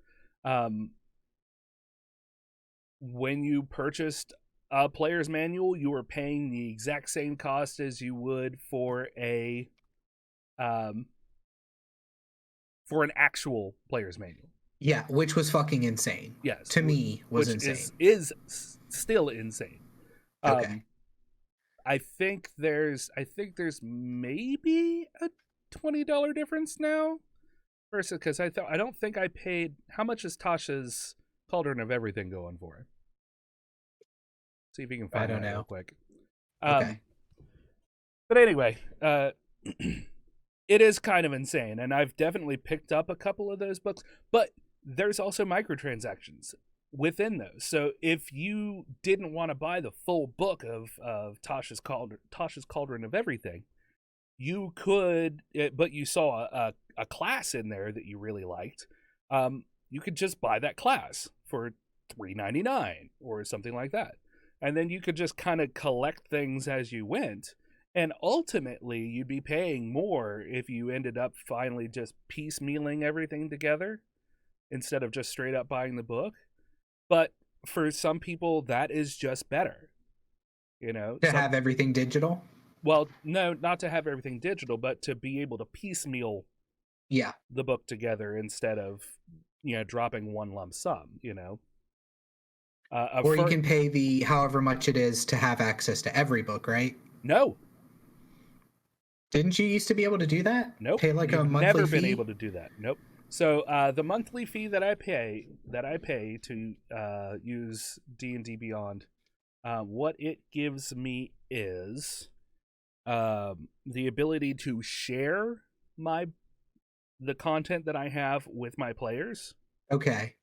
When you purchased a player's manual, you were paying the exact same cost as you would for an actual player's manual. Yeah, which was fucking insane. Yes, to me was which insane. Is still insane. Okay. I think there's maybe a $20 difference now, versus because I don't think I paid. How much is Tasha's Cauldron of Everything going for? See if you can find that real quick. Okay. But anyway, it is kind of insane, and I've definitely picked up a couple of those books, but there's also microtransactions within those. So if you didn't want to buy the full book of Tasha's Cauldron of Everything, you could, but you saw a class in there that you really liked, you could just buy that class for $3.99 or something like that. And then you could just kind of collect things as you went. And ultimately, you'd be paying more if you ended up finally just piecemealing everything together instead of just straight up buying the book. But for some people, that is just better. You know, to have everything digital? Well, no, not to have everything digital, but to be able to piecemeal the book together instead of, dropping one lump sum, Or you can pay the however much it is to have access to every book, right? No. Didn't you used to be able to do that? Nope. Pay like a monthly never fee? Been able to do that. Nope. So the monthly fee that I pay to use D&D Beyond, what it gives me is the ability to share the content that I have with my players. Okay.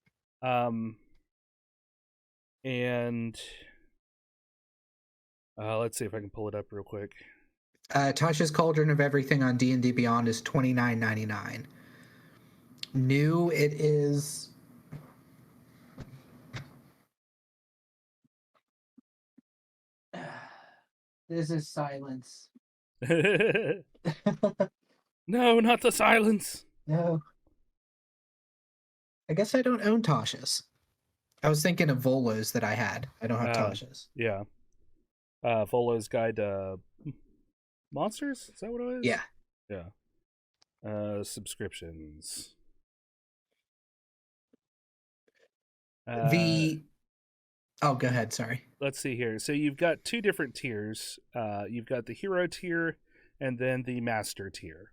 And let's see if I can pull it up real quick. Tasha's Cauldron of Everything on D&D Beyond is $29.99. New, it is... This is silence. No, not the silence. No. I guess I don't own Tasha's. I was thinking of Volo's that I had. I don't have Tasha's. Yeah. Volo's Guide to Monsters? Is that what it is? Yeah. Yeah. Subscriptions. The Oh, go ahead. Sorry. Let's see here. So you've got two different tiers. You've got the hero tier and then the master tier.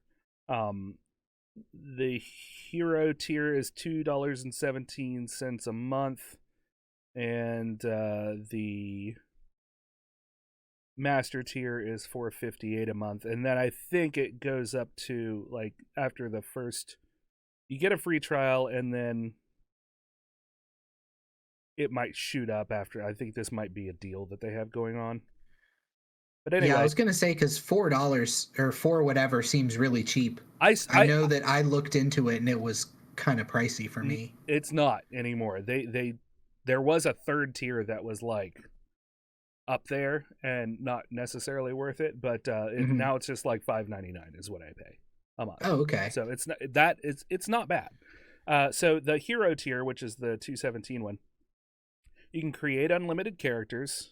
The hero tier is $2.17 a month, and the master tier is $4.58 a month. And then I think it goes up to, like, after the first, you get a free trial, and then it might shoot up after. I think this might be a deal that they have going on. But anyway, Yeah, I was gonna say because $4 or $4 whatever seems really cheap. I know that I looked into it and it was kind of pricey for me. It's not anymore. There was a third tier that was like up there and not necessarily worth it, but now it's just like $5.99 is what I pay a month. Oh, okay. So it's not bad. So the hero tier, which is the $2.17 one, you can create unlimited characters.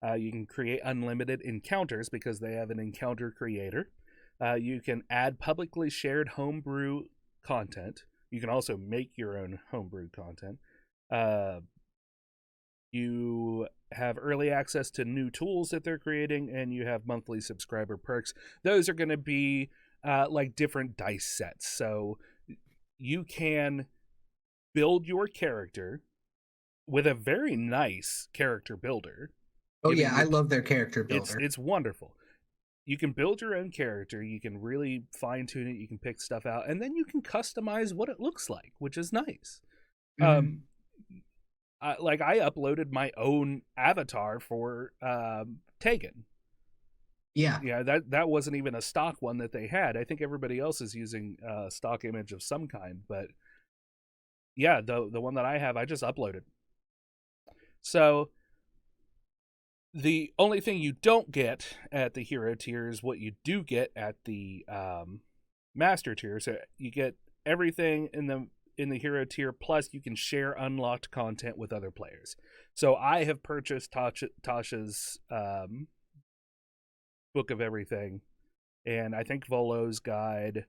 You can create unlimited encounters because they have an encounter creator. You can add publicly shared homebrew content. You can also make your own homebrew content. You have early access to new tools that they're creating, and you have monthly subscriber perks. Those are going to be like different dice sets. So you can build your character with a very nice character builder. Oh yeah, I love their character builder. It's wonderful. You can build your own character. You can really fine tune it. You can pick stuff out, and then you can customize what it looks like, which is nice. I uploaded my own avatar for Tegan. Yeah, that wasn't even a stock one that they had. I think everybody else is using a stock image of some kind, but yeah, the one that I have, I just uploaded. So the only thing you don't get at the hero tier is what you do get at the master tier. So you get everything in the hero tier, plus you can share unlocked content with other players. So I have purchased Tasha's book of everything, and I think Volo's guide,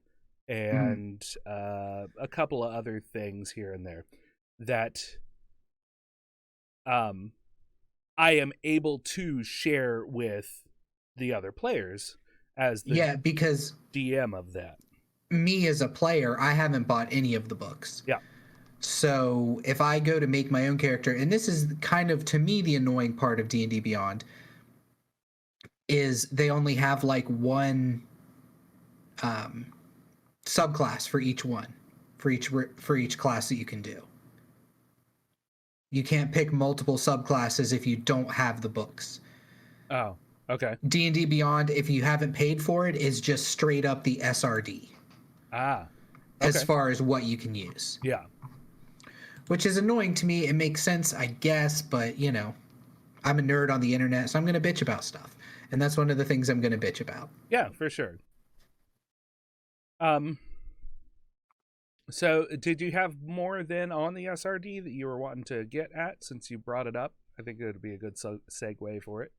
and a couple of other things here and there that I am able to share with the other players as the because DM of that. Me as a player, I haven't bought any of the books. Yeah. So if I go to make my own character, and this is kind of, to me, the annoying part of D&D Beyond, is they only have like one subclass for each one, for each class that you can do. You can't pick multiple subclasses if you don't have the books. Oh, okay. D&D Beyond, if you haven't paid for it, is just straight up the SRD. Ah. Okay. As far as what you can use. Yeah. Which is annoying to me. It makes sense, I guess, but, you know, I'm a nerd on the internet, so I'm going to bitch about stuff. And that's one of the things I'm going to bitch about. Yeah, for sure. So, did you have more than on the SRD that you were wanting to get at since you brought it up? I think it would be a good segue for it.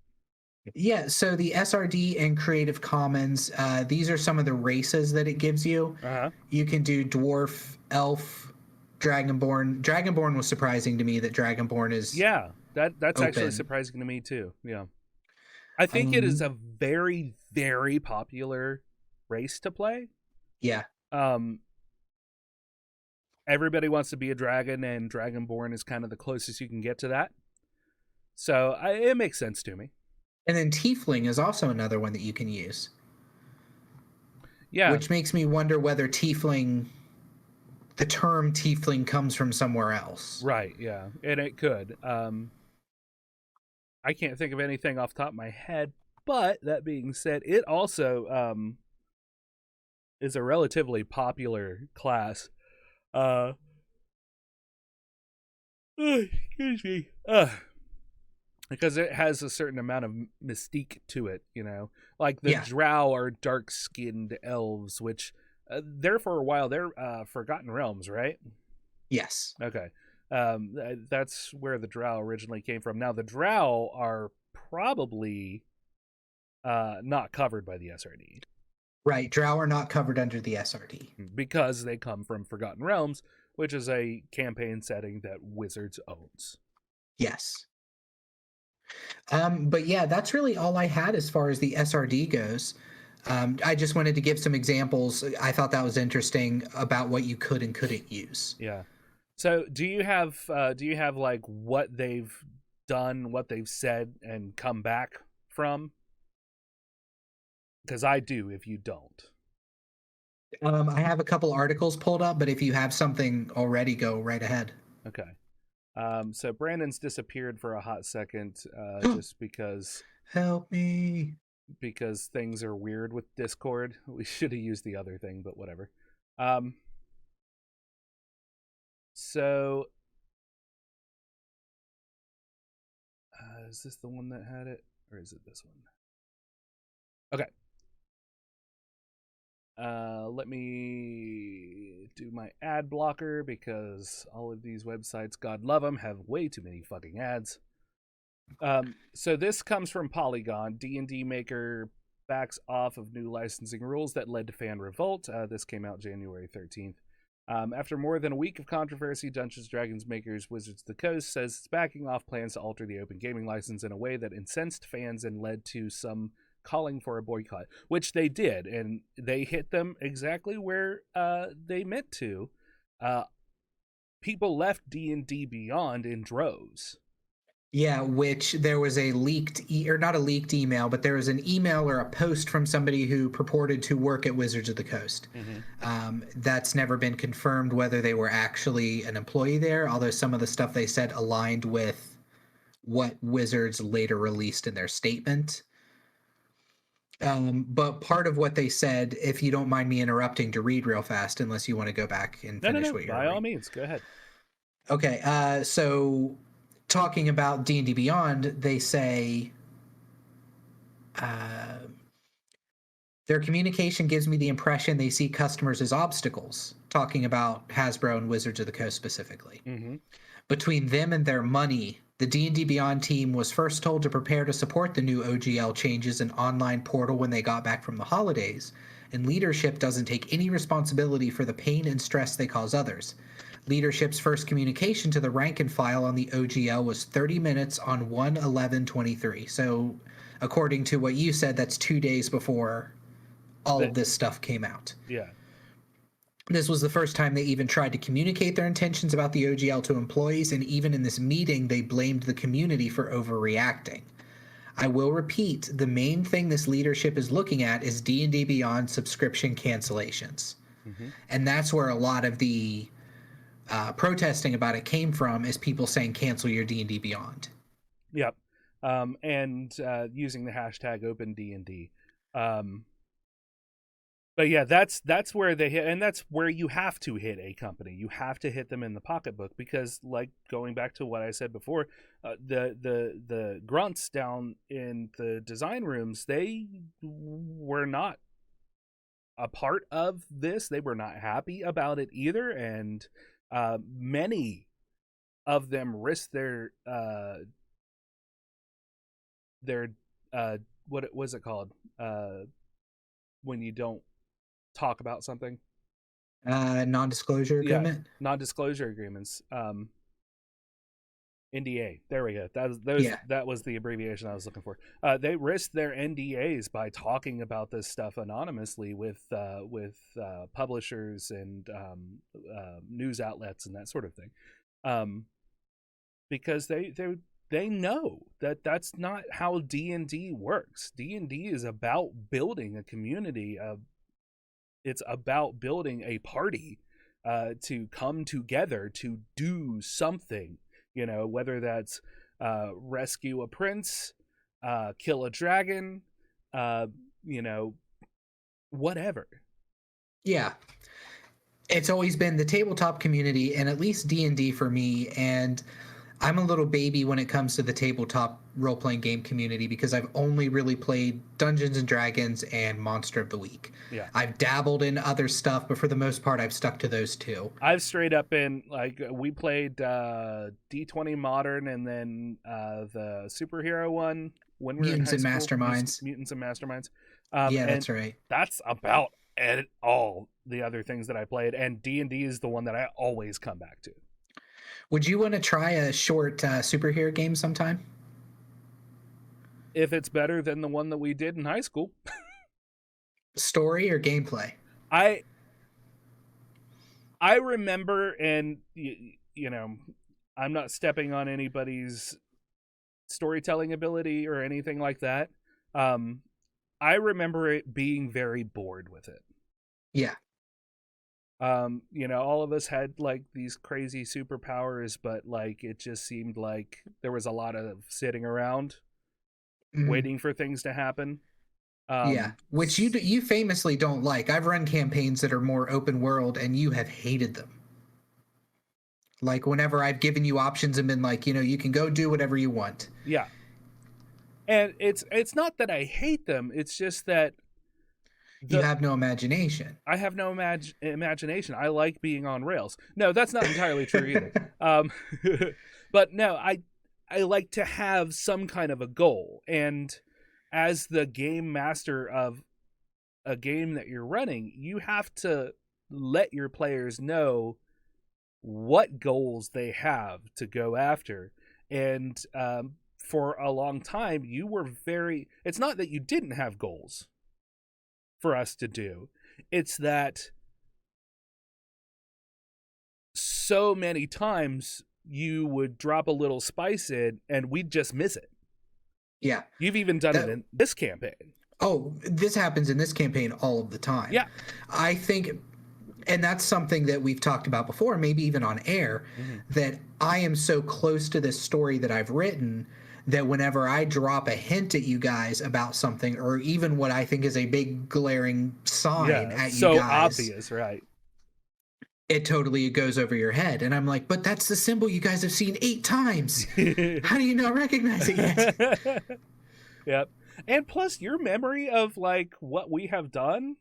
Yeah, so the SRD and Creative Commons, these are some of the races that it gives you. Uh-huh. You can do Dwarf, Elf, Dragonborn. Dragonborn was surprising to me that Dragonborn is that's open. actually surprising to me too. Yeah. I think it is a very, very popular race to play. Yeah. Everybody wants to be a dragon, and Dragonborn is kind of the closest you can get to that. So it makes sense to me. And then Tiefling is also another one that you can use. Yeah. Which makes me wonder whether Tiefling, the term Tiefling, comes from somewhere else. Right, yeah. And it could. I can't think of anything off the top of my head, but that being said, it also is a relatively popular class. Excuse me. Because it has a certain amount of mystique to it, you know. Like the Drow are dark-skinned elves, which there for a while they're Forgotten Realms, right? Yes. Okay. That's where the Drow originally came from. Now the Drow are probably not covered by the SRD. Right, Drow are not covered under the SRD. Because they come from Forgotten Realms, which is a campaign setting that Wizards owns. Yes. But yeah, that's really all I had as far as the SRD goes. I just wanted to give some examples. I thought that was interesting about what you could and couldn't use. Yeah. So do you have like what they've done, what they've said, and come back from? Because I do. If you don't, I have a couple articles pulled up, but if you have something already, go right ahead. okay. So Brandon's disappeared for a hot second, just because Help me. because things are weird with Discord. We should have used the other thing, but whatever. So is this the one that had it, or is it this one? Okay. Let me do my ad blocker because all of these websites, God love them, have way too many fucking ads. So this comes from Polygon. D&D Maker backs off of new licensing rules that led to fan revolt. This came out January 13th. After more than a week of controversy, Dungeons & Dragons makers Wizards of the Coast says it's backing off plans to alter the open gaming license in a way that incensed fans and led to some calling for a boycott, which they did, and they hit them exactly where they meant to. People left D&D Beyond in droves. Yeah, which there was a leaked, or not a leaked email, but there was an email or a post from somebody who purported to work at Wizards of the Coast. That's never been confirmed whether they were actually an employee there, although some of the stuff they said aligned with what Wizards later released in their statement. But part of what they said, if you don't mind me interrupting to read real fast, unless you want to go back and finish what you're by all means, go ahead. Okay, so talking about D&D Beyond, they say their communication gives me the impression they see customers as obstacles, talking about Hasbro and Wizards of the Coast specifically. Between them and their money, the D&D Beyond team was first told to prepare to support the new OGL changes and online portal when they got back from the holidays, and leadership doesn't take any responsibility for the pain and stress they cause others. Leadership's first communication to the rank and file on the OGL was 30 minutes on 1/11/23. So, according to what you said, that's 2 days before all of this stuff came out. Yeah. This was the first time they even tried to communicate their intentions about the OGL to employees, and even in this meeting, they blamed the community for overreacting. I will repeat, the main thing this leadership is looking at is D&D Beyond subscription cancellations. And that's where a lot of the protesting about it came from, is people saying cancel your D&D Beyond. Yep. And using the hashtag OpenDND. But yeah, that's where they hit, and that's where you have to hit a company. You have to hit them in the pocketbook because, like, going back to what I said before, the grunts down in the design rooms, they were not a part of this. They were not happy about it either, and many of them risked their what was it called when you don't talk about something? Non-disclosure agreement? Yeah, non-disclosure agreements. NDA. There we go. That was the abbreviation I was looking for. They risked their NDAs by talking about this stuff anonymously with publishers and news outlets and that sort of thing, because they know that that's not how D&D works. D&D is about building a community. It's about building a party to come together to do something. You know, whether that's rescue a prince, kill a dragon, whatever. Yeah. It's always been the tabletop community, and at least D&D for me, and I'm a little baby when it comes to the tabletop role-playing game community because I've only really played Dungeons and Dragons and Monster of the Week. Yeah. I've dabbled in other stuff, but for the most part, I've stuck to those two. I've straight up been, like, we played D20 Modern and then the superhero one when we were in high school. Mutants and Masterminds. Yeah, that's right. That's about all the other things that I played, and D&D is the one that I always come back to. Would you want to try a short superhero game sometime? if it's better than the one that we did in high school. Story or gameplay? I remember, and you know, I'm not stepping on anybody's storytelling ability or anything like that. I remember it being very bored with it. Yeah. All of us had like these crazy superpowers, but like it just seemed like there was a lot of sitting around waiting for things to happen. Yeah, which you famously don't like. I've run campaigns that are more open world, and you have hated them. Like whenever I've given you options and been like, you can go do whatever you want. Yeah. And it's not that I hate them. It's just that you have no imagination. I have no imagination. I like being on rails. No, that's not entirely true either. But no, I like to have some kind of a goal. And as the game master of a game that you're running, you have to let your players know what goals they have to go after. And for a long time, you were it's not that you didn't have goals for us to do. It's that so many times you would drop a little spice in and we'd just miss it. Yeah. You've even done it in this campaign. Oh, this happens in this campaign all of the time. Yeah. I think, and that's something that we've talked about before, maybe even on air, that I am so close to this story that I've written that whenever I drop a hint at you guys about something, or even what I think is a big glaring sign at you guys. So obvious, right? It totally goes over your head. And I'm like, but that's the symbol you guys have seen 8 times. How do you not recognize it yet? Yep. And plus your memory of like what we have done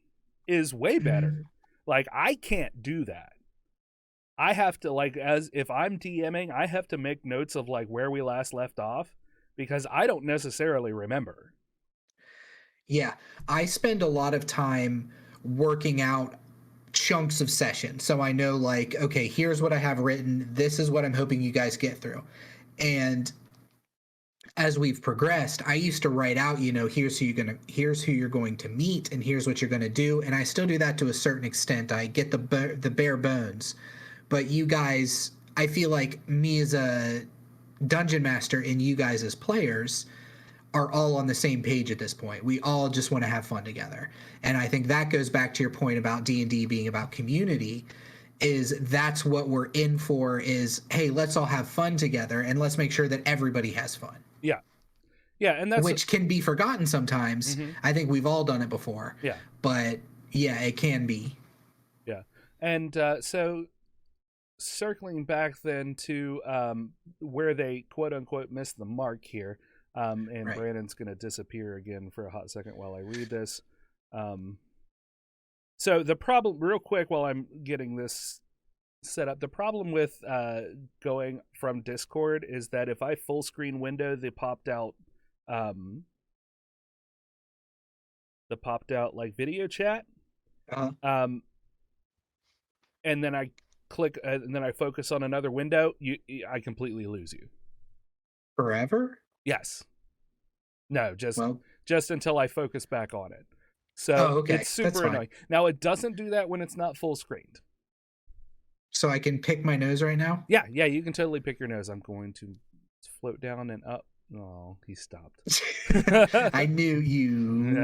is way better. Like I can't do that. I have to if I'm DMing, I have to make notes of like where we last left off because I don't necessarily remember. Yeah. I spend a lot of time working out chunks of session. So I know like, okay, here's what I have written. This is what I'm hoping you guys get through. And as we've progressed, I used to write out, here's who you're going to meet and here's what you're going to do. And I still do that to a certain extent. I get the bare bones. But you guys, I feel like me as a dungeon master and you guys as players are all on the same page at this point. We all just want to have fun together. And I think that goes back to your point about D&D being about community, is that's what we're in for is, hey, let's all have fun together and let's make sure that everybody has fun. Yeah. Yeah, and that's which can be forgotten sometimes. I think we've all done it before. Yeah. But yeah, it can be. Yeah. And so circling back then to where they quote unquote missed the mark here. And right. Brandon's going to disappear again for a hot second while I read this. So the problem, real quick, while I'm getting this set up, the problem with going from Discord is that if I full screen window the popped out like video chat, and then I click and then I focus on another window, I completely lose you. Forever? Yes. No, just until I focus back on it. So okay. It's super annoying. Now it doesn't do that when it's not full screened. So I can pick my nose right now? Yeah, you can totally pick your nose. I'm going to float down and up. Oh, he stopped. I knew you.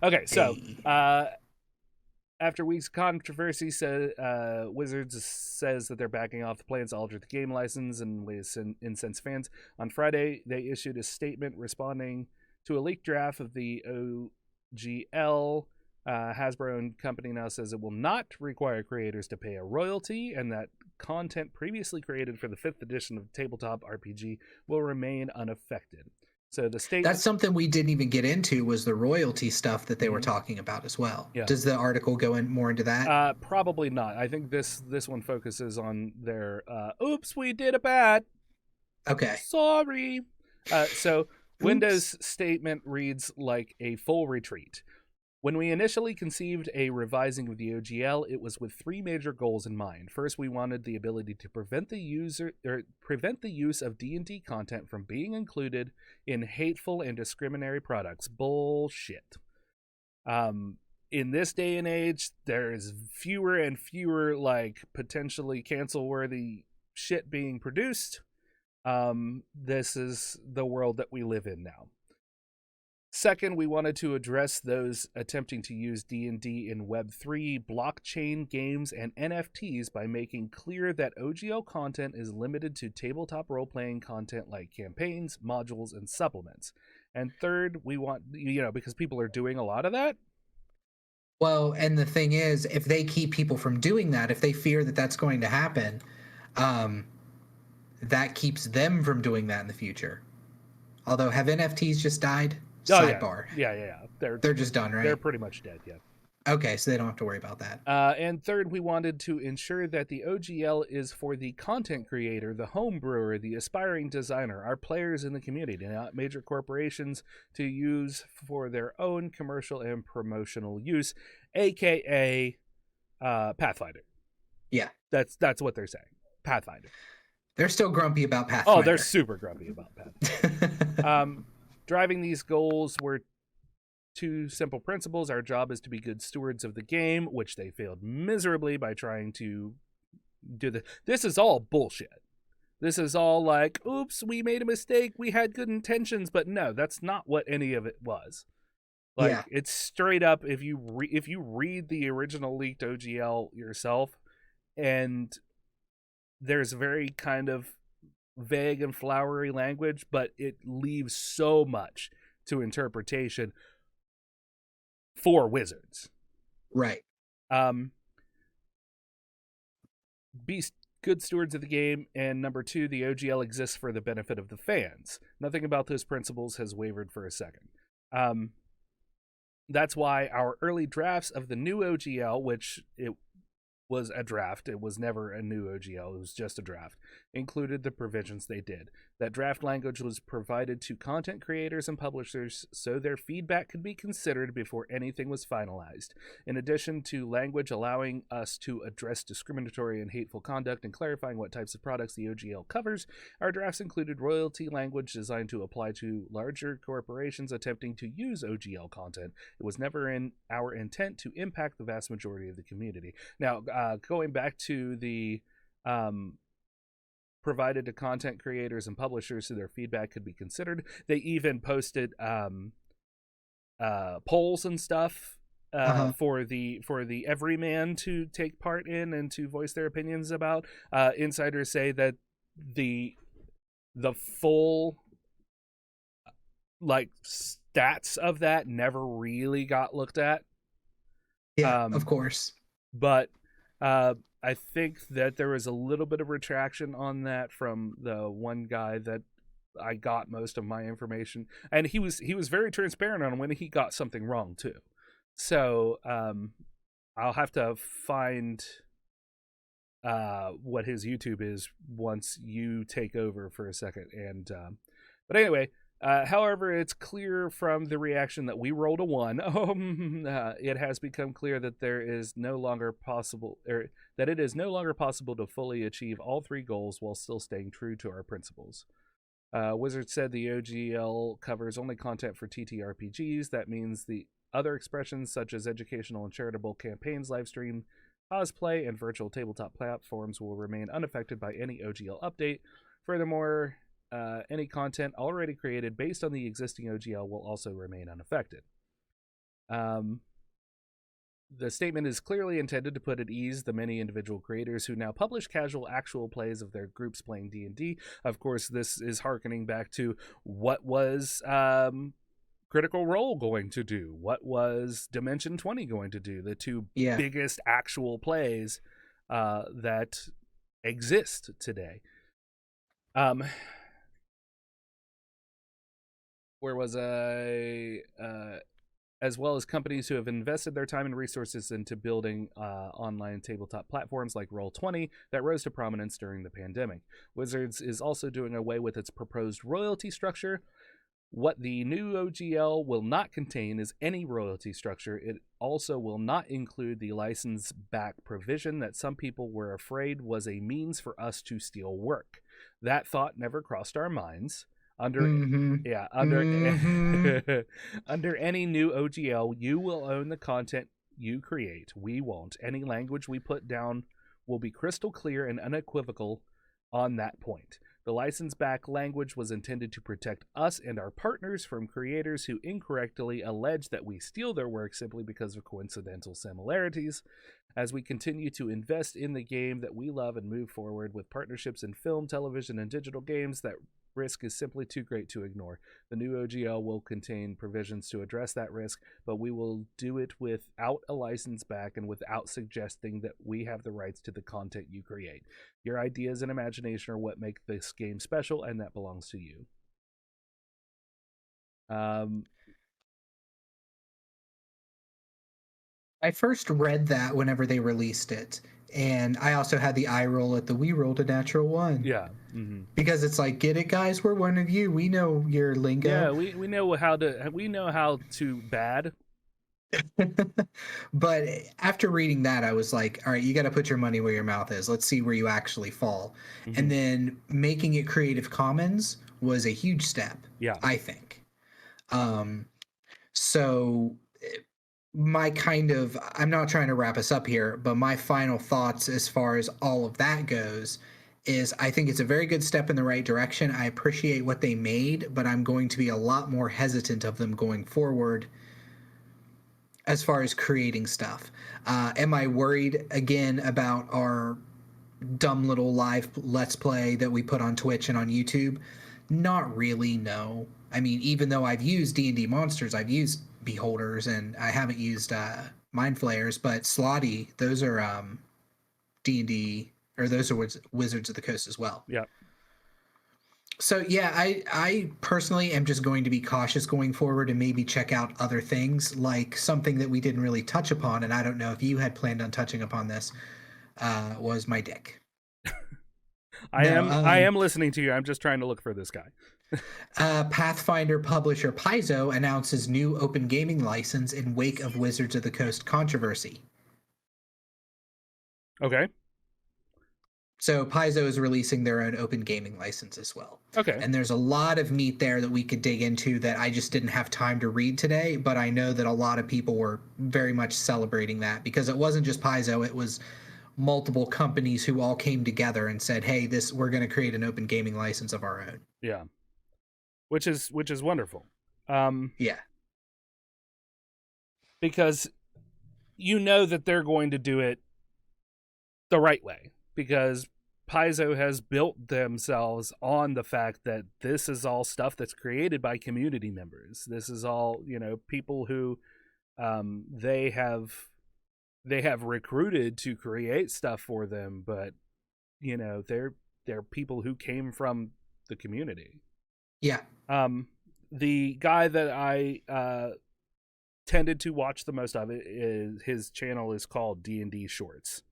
Okay, so after weeks of controversy, Wizards says that they're backing off the plans to alter the game license and ways to incense fans. On Friday, they issued a statement responding to a leaked draft of the OGL. Hasbro and company now says it will not require creators to pay a royalty, and that content previously created for the 5th edition of Tabletop RPG will remain unaffected. So the state that's something we didn't even get into was the royalty stuff that they were talking about as well. Yeah. Does the article go in more into that? Probably not. I think this one focuses on their oops, we did a bad. Okay. Sorry. So Windows statement reads like a full retreat. When we initially conceived a revising of the OGL, it was with three major goals in mind. First, we wanted the ability to prevent the use of D&D content from being included in hateful and discriminatory products. Bullshit. In this day and age, there's fewer and fewer potentially cancel-worthy shit being produced. This is the world that we live in now. Second, we wanted to address those attempting to use D&D in Web3, blockchain games, and NFTs by making clear that OGL content is limited to tabletop role-playing content like campaigns, modules, and supplements. And third, we want, because people are doing a lot of that. Well, and the thing is, if they keep people from doing that, if they fear that that's going to happen, that keeps them from doing that in the future. Although, have NFTs just died? Sidebar. Yeah. They're just done, right? They're pretty much dead, yeah. Okay, so they don't have to worry about that. And third, we wanted to ensure that the OGL is for the content creator, the home brewer, the aspiring designer, our players in the community, not major corporations to use for their own commercial and promotional use, aka Pathfinder. Yeah. That's what they're saying. Pathfinder. They're still grumpy about Pathfinder. Oh, they're super grumpy about Pathfinder. Driving these goals were two simple principles. Our job is to be good stewards of the game, which they failed miserably by trying to do this is all bullshit. This is all oops, we made a mistake, we had good intentions, but no, that's not what any of it was. It's straight up, if you read the original leaked OGL yourself, and there's very kind of vague and flowery language, but it leaves so much to interpretation for wizards. Right. Be good stewards of the game, and number two, the OGL exists for the benefit of the fans. Nothing about those principles has wavered for a second. That's why our early drafts of the new OGL, which it was a draft, it was never a new OGL, it was just a draft, included the provisions they did. That draft language was provided to content creators and publishers so their feedback could be considered before anything was finalized. In addition to language allowing us to address discriminatory and hateful conduct and clarifying what types of products the OGL covers, our drafts included royalty language designed to apply to larger corporations attempting to use OGL content. It was never in our intent to impact the vast majority of the community. Now, going back to the provided to content creators and publishers so their feedback could be considered, they even posted polls and stuff for the everyman to take part in and to voice their opinions about. Insiders say that the full stats of that never really got looked at. Yeah, of course. But I think that there was a little bit of retraction on that from the one guy that I got most of my information, and he was very transparent on when he got something wrong too. So I'll have to find what his YouTube is once you take over for a second. And but anyway. However, it's clear from the reaction that we rolled a 1. It has become clear that it is no longer possible to fully achieve all three goals while still staying true to our principles. Wizards said the OGL covers only content for TTRPGs. That means the other expressions such as educational and charitable campaigns, live stream, cosplay, and virtual tabletop platforms will remain unaffected by any OGL update. Furthermore, any content already created based on the existing OGL will also remain unaffected. The statement is clearly intended to put at ease the many individual creators who now publish casual actual plays of their groups playing D&D. Of course, this is hearkening back to what was Critical Role going to do? What was Dimension 20 going to do? The two biggest actual plays that exist today. Where was I? As well as companies who have invested their time and resources into building online tabletop platforms like Roll20 that rose to prominence during the pandemic. Wizards is also doing away with its proposed royalty structure. What the new OGL will not contain is any royalty structure. It also will not include the license back provision that some people were afraid was a means for us to steal work. That thought never crossed our minds. Under under any new OGL, you will own the content you create. We won't. Any language we put down will be crystal clear and unequivocal on that point. The license back language was intended to protect us and our partners from creators who incorrectly allege that we steal their work simply because of coincidental similarities. As we continue to invest in the game that we love and move forward with partnerships in film, television, and digital games, that risk is simply too great to ignore. The new OGL will contain provisions to address that risk, but we will do it without a license back and without suggesting that we have the rights to the content you create. Your ideas and imagination are what make this game special, and that belongs to you. I first read that whenever they released it, and I also had the eye roll at the "we rolled a natural one." Yeah. Mm-hmm. Because it's like, get it, guys? We're one of you. We know your lingo. Yeah, we know how to bad. But after reading that, I was like, all right, you got to put your money where your mouth is. Let's see where you actually fall. Mm-hmm. And then making it Creative Commons was a huge step. Yeah, I think. So my I'm not trying to wrap us up here, but my final thoughts as far as all of that goes is I think it's a very good step in the right direction. I appreciate what they made, but I'm going to be a lot more hesitant of them going forward as far as creating stuff. Am I worried again about our dumb little live Let's Play that we put on Twitch and on YouTube? Not really, no. I mean, even though I've used D&D Monsters, I've used Beholders, and I haven't used Mind Flayers, but Slotty, those are D&D, or those are Wizards of the Coast as well. Yeah. So yeah, I personally am just going to be cautious going forward and maybe check out other things, like something that we didn't really touch upon, and I don't know if you had planned on touching upon this, was my dick. I am listening to you. I'm just trying to look for this guy. Pathfinder publisher Paizo announces new open gaming license in wake of Wizards of the Coast controversy. Okay. So Paizo is releasing their own open gaming license as well. Okay. And there's a lot of meat there that we could dig into that I just didn't have time to read today, but I know that a lot of people were very much celebrating that, because it wasn't just Paizo, it was multiple companies who all came together and said, hey, we're going to create an open gaming license of our own. Yeah. Which is wonderful. Yeah. Because you know that they're going to do it the right way, because Paizo has built themselves on the fact that this is all stuff that's created by community members. This is all, people who they have recruited to create stuff for them, but they're people who came from the community. Yeah. The guy that I tended to watch the most of it is, his channel is called DnD Shorts.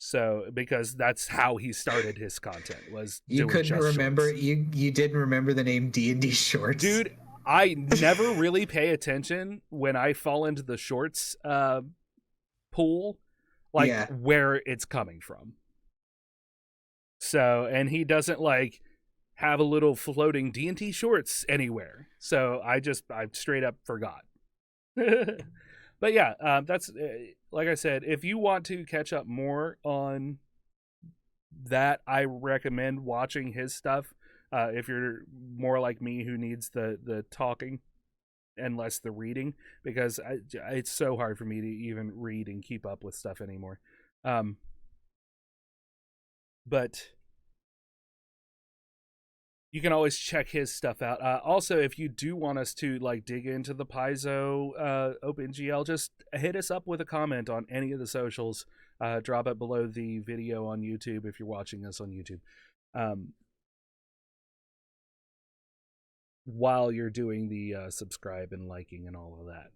So because that's how he started his content, was you doing couldn't remember shorts. you didn't remember the name DnD Shorts, dude. I never really pay attention when I fall into the shorts pool, where it's coming from. So, and he doesn't have a little floating D&T Shorts anywhere. So I straight up forgot. But yeah, that's like I said, if you want to catch up more on that, I recommend watching his stuff. If you're more like me, who needs the talking and less the reading, because it's so hard for me to even read and keep up with stuff anymore. But you can always check his stuff out. Also, if you do want us to dig into the Paizo OpenGL, just hit us up with a comment on any of the socials. Drop it below the video on YouTube if you're watching us on YouTube. While you're doing the subscribe and liking and all of that.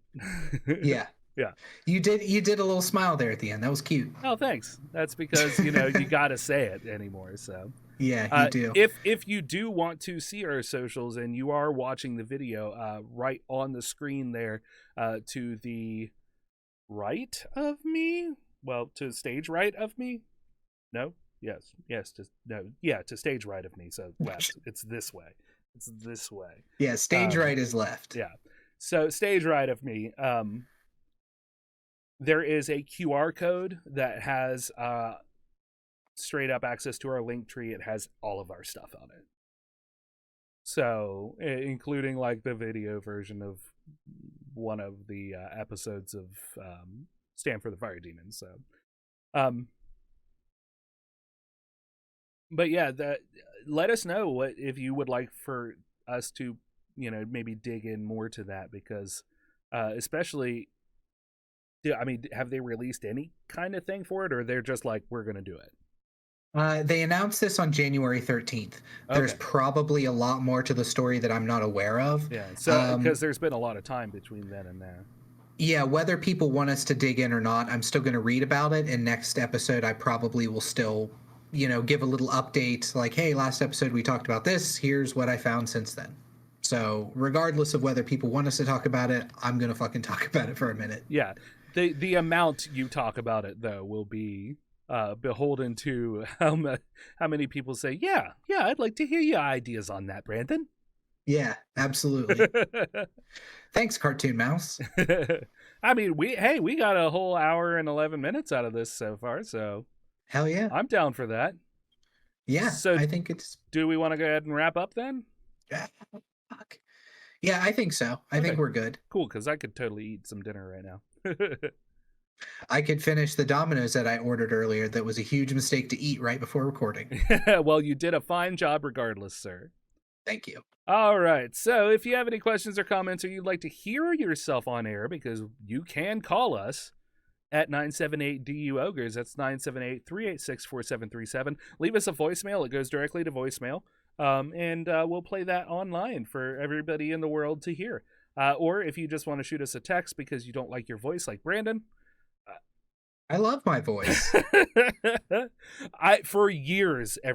Yeah. Yeah. You did a little smile there at the end. That was cute. Oh, thanks. That's because, you gotta say it anymore, so. Yeah, you do. If you do want to see our socials and you are watching the video, right on the screen there, to the right of me, well, to stage right of me, no, yes, to stage right of me, so left. It's this way. Yeah, stage right is left. Yeah, so stage right of me, there is a QR code that has straight up access to our link tree. It has all of our stuff on it, so including like the video version of one of the episodes of Stand for the Fire Demons. So but yeah, let us know what if you would like for us to, maybe dig in more to that, because especially, I mean, have they released any kind of thing for it, or they're just like, we're gonna do it? They announced this on January 13th. There's probably a lot more to the story that I'm not aware of. Yeah, so because there's been a lot of time between then and now. Yeah, whether people want us to dig in or not, I'm still going to read about it. And next episode, I probably will still, give a little update like, hey, last episode we talked about this. Here's what I found since then. So regardless of whether people want us to talk about it, I'm going to fucking talk about it for a minute. Yeah, the amount you talk about it, though, will be beholden to how many people say, yeah, I'd like to hear your ideas on that, Brandon. Yeah, absolutely. Thanks, Cartoon Mouse. I mean, we got a whole hour and 11 minutes out of this so far, so hell yeah, I'm down for that. Yeah, so I think it's. Do we want to go ahead and wrap up then? Fuck. Yeah, I think so. I think we're good. Cool, because I could totally eat some dinner right now. I could finish the Dominoes that I ordered earlier. That was a huge mistake to eat right before recording. Well, you did a fine job regardless, sir. Thank you. All right. So if you have any questions or comments, or you'd like to hear yourself on air, because you can call us at 978 DU-OGRES. That's 978-386-4737. Leave us a voicemail. It goes directly to voicemail. And we'll play that online for everybody in the world to hear. Or if you just want to shoot us a text because you don't like your voice like Brandon. I love my voice. For years, he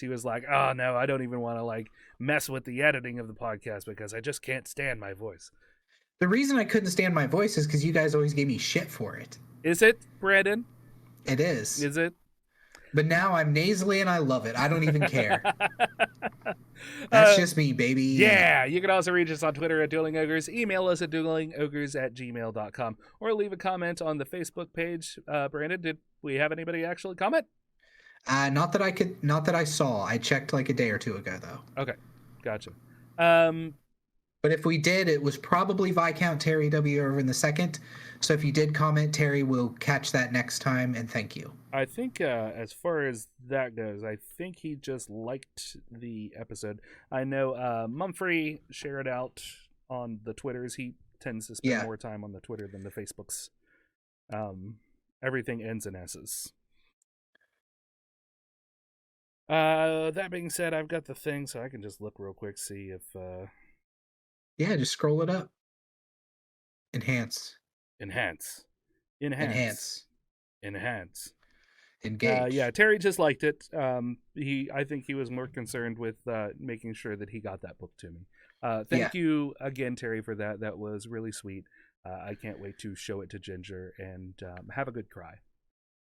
was like, oh no, I don't even want to like mess with the editing of the podcast because I just can't stand my voice. The reason I couldn't stand my voice is because you guys always gave me shit for it. Is it, Brandon? It is. Is it? But now I'm nasally and I love it. I don't even care. That's just me, baby. Yeah, you can also reach us on Twitter at Dueling Ogres, email us at duelingogres@gmail.com, or leave a comment on the Facebook page. Brandon, did we have anybody actually comment? Not that I saw. I checked like a day or two ago, though. Okay, gotcha. But if we did, it was probably Viscount Terry W. Irvin II. So if you did comment, Terry will catch that next time, and thank you. I think as far as that goes, I think he just liked the episode. I know Mumfrey shared it out on the Twitters. He tends to spend more time on the Twitter than the Facebooks. Everything ends in S's. That being said, I've got the thing, so I can just look real quick, see if... Yeah, just scroll it up. Enhance. Engage. Yeah, Terry just liked it. I think he was more concerned with making sure that he got that book to me. Thank you again, Terry, for that. That was really sweet. I can't wait to show it to Ginger and have a good cry.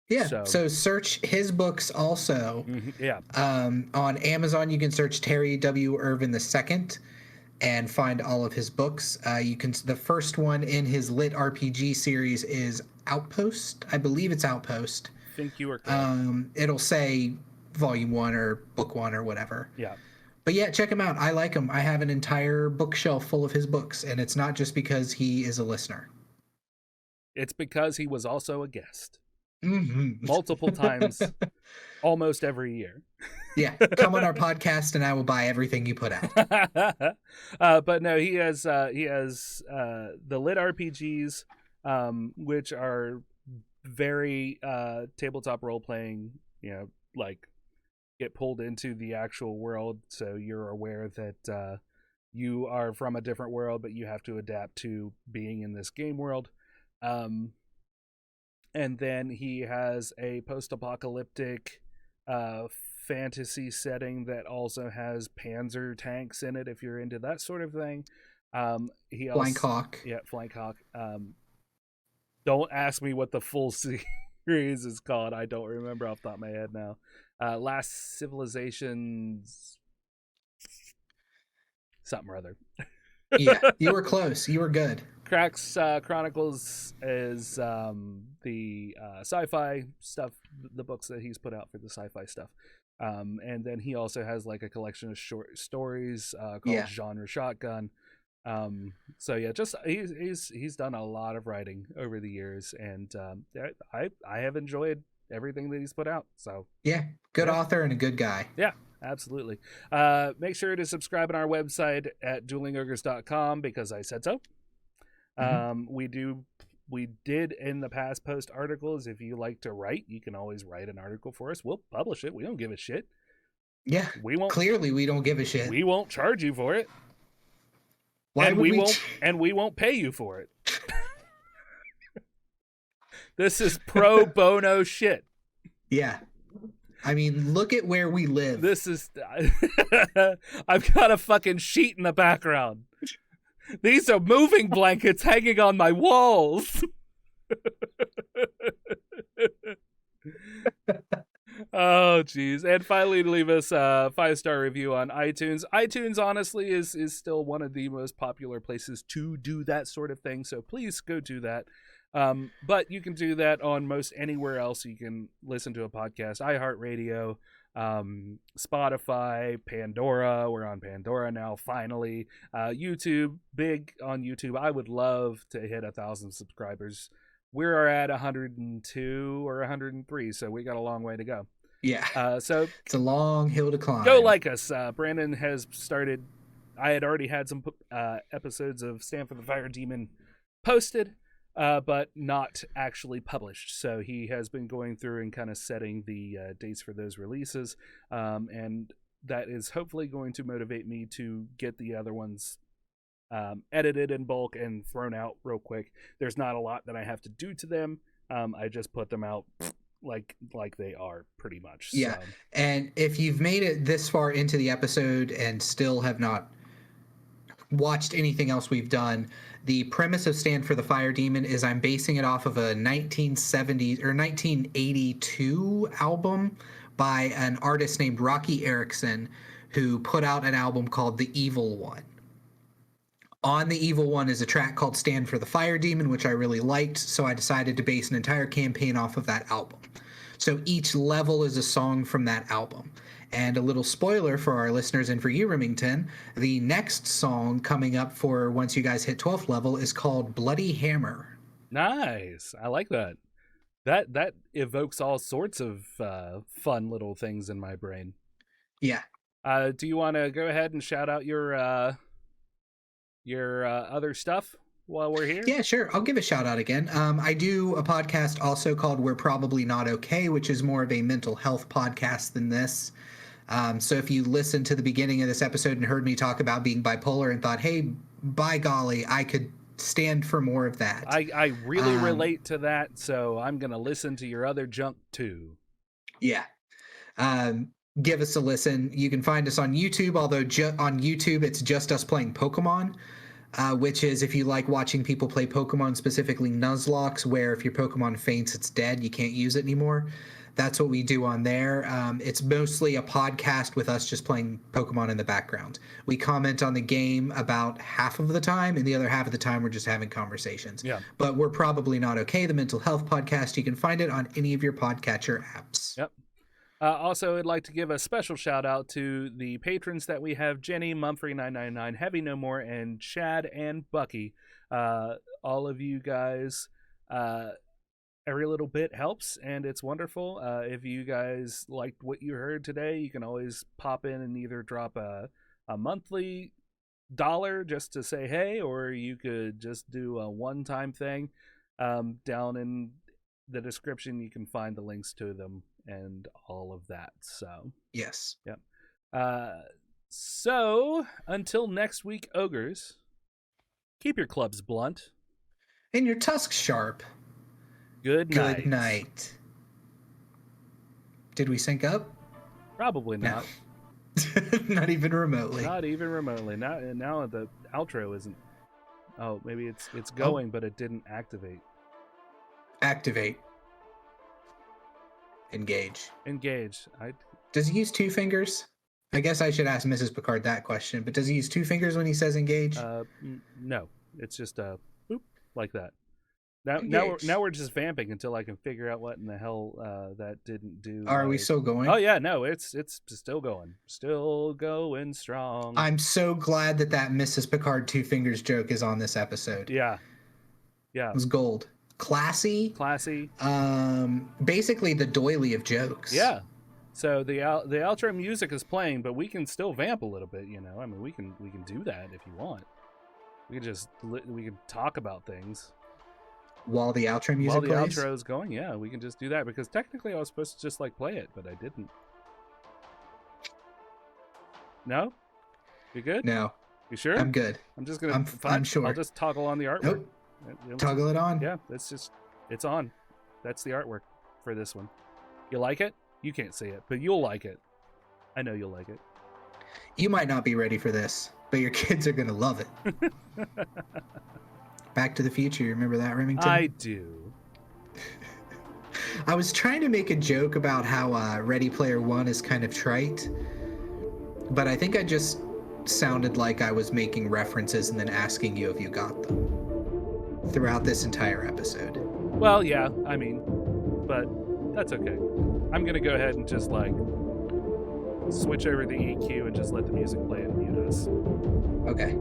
Yeah, so search his books also. Yeah. On Amazon, you can search Terry W. Irvin II and find all of his books. The first one in his lit RPG series is Outpost. I believe it's Outpost. I think you were correct. It'll say Volume 1 or Book 1 or whatever. Yeah. But yeah, check him out. I like him. I have an entire bookshelf full of his books, and it's not just because he is a listener. It's because he was also a guest. Mm-hmm. Multiple times, almost every year. Yeah, come on our podcast and I will buy everything you put out. But no, he has the lit RPGs, which are very tabletop role playing. Like get pulled into the actual world, so you're aware that you are from a different world, but you have to adapt to being in this game world. And then he has a post-apocalyptic fantasy setting that also has panzer tanks in it, if you're into that sort of thing. He also, Flying Hawk. Yeah, Flying Hawk. Don't ask me what the full series is called. I don't remember off the top of my head now. Last Civilizations something or other. Yeah, you were close. You were good. Cracks Chronicles is the sci-fi stuff, the books that he's put out for the sci-fi stuff. And then he also has like a collection of short stories called Genre Shotgun. So yeah, just he's done a lot of writing over the years, and I have enjoyed everything that he's put out. So yeah, good author and a good guy. Yeah, absolutely. Make sure to subscribe on our website at duelingogres.com because I said so. We did in the past post articles. If you like to write, you can always write an article for us. We'll publish it. We don't give a shit. Yeah, we don't give a shit. We won't charge you for it. Why and would we won't pay you for it. This is pro bono shit. Yeah. I mean, look at where we live. This is I've got a fucking sheet in the background. These are moving blankets hanging on my walls. Oh, geez. And finally, leave us a 5-star review on iTunes. iTunes, honestly, is still one of the most popular places to do that sort of thing. So please go do that. But you can do that on most anywhere else you can listen to a podcast. iHeartRadio, Spotify, Pandora. We're on Pandora now, finally. YouTube, big on YouTube. I would love to hit 1,000 subscribers. We're at 102 or 103, so we got a long way to go. Yeah. So it's a long hill to climb. Go like us. Brandon has started. I had already had some episodes of Stand for the Fire Demon posted, but not actually published. So he has been going through and kind of setting the dates for those releases, and that is hopefully going to motivate me to get the other ones edited in bulk and thrown out real quick. There's not a lot that I have to do to them. I just put them out like they are, pretty much. Yeah. So. And if you've made it this far into the episode and still have not watched anything else we've done, the premise of Stand for the Fire Demon is I'm basing it off of a 1970s or 1982 album by an artist named Rocky Erickson, who put out an album called The Evil One. On The Evil One is a track called Stand for the Fire Demon, which I really liked, so I decided to base an entire campaign off of that album. So each level is a song from that album. And a little spoiler for our listeners and for you, Remington, the next song coming up for once you guys hit 12th level is called Bloody Hammer. Nice. I like that. That evokes all sorts of fun little things in my brain. Yeah. Do you want to go ahead and shout out your other stuff while we're here? Yeah, sure. I'll give a shout out again. I do a podcast also called We're Probably Not Okay, which is more of a mental health podcast than this. So if you listened to the beginning of this episode and heard me talk about being bipolar and thought, hey, by golly, I could stand for more of that. I really relate to that, so I'm going to listen to your other junk too. Yeah. Give us a listen. You can find us on YouTube, although on YouTube it's just us playing Pokemon, which is if you like watching people play Pokemon, specifically Nuzlocke, where if your Pokemon faints, it's dead. You can't use it anymore. That's what we do on there. It's mostly a podcast with us just playing Pokemon in the background. We comment on the game about half of the time, and the other half of the time we're just having conversations. Yeah. But We're Probably Not Okay, the mental health podcast. You can find it on any of your podcatcher apps. Yep. Also, I'd like to give a special shout out to the patrons that we have: Jenny, Mumfrey999, Heavy No More, and Chad and Bucky. All of you guys, every little bit helps, and it's wonderful. If you guys liked what you heard today, you can always pop in and either drop a monthly $1 just to say hey, or you could just do a one-time thing. Down in the description, you can find the links to them and all of that. So yes. Yep. So until next week, ogres, keep your clubs blunt and your tusks sharp. Good night. Good night. Did we sync up? Probably not. Not even remotely. Not even remotely. Now the outro isn't. Oh, maybe it's going, but it didn't activate. Activate. Engage. Does he use 2 fingers? I guess I should ask Mrs. Picard that question, but does he use 2 fingers when he says engage? No. It's just boop, like that. Now we're just vamping until I can figure out what in the hell that didn't do. Are we still going? Oh yeah, no, it's still going. Still going strong. I'm so glad that Mrs. Picard 2 fingers joke is on this episode. Yeah. It was gold. Classy. Basically the doily of jokes. Yeah. So the outro music is playing, but we can still vamp a little bit, you know. I mean, we can do that if you want. We can talk about things while the outro music plays. While the outro is going, yeah, we can just do that because technically I was supposed to just like play it, but I didn't. No? You good? No. You sure? I'm good. I'm just gonna. I'm sure. I'll just toggle on the artwork. Nope. Toggle it on. Yeah, it's on. That's the artwork for this one. You like it? You can't see it, but you'll like it. I know you'll like it. You might not be ready for this, but your kids are gonna love it. Back to the Future. You remember that, Remington? I do. I was trying to make a joke about how Ready Player One is kind of trite, but I think I just sounded like I was making references and then asking you if you got them throughout this entire episode. Well, yeah, I mean, but that's okay. I'm gonna go ahead and just like switch over the EQ and just let the music play and mute us. Okay.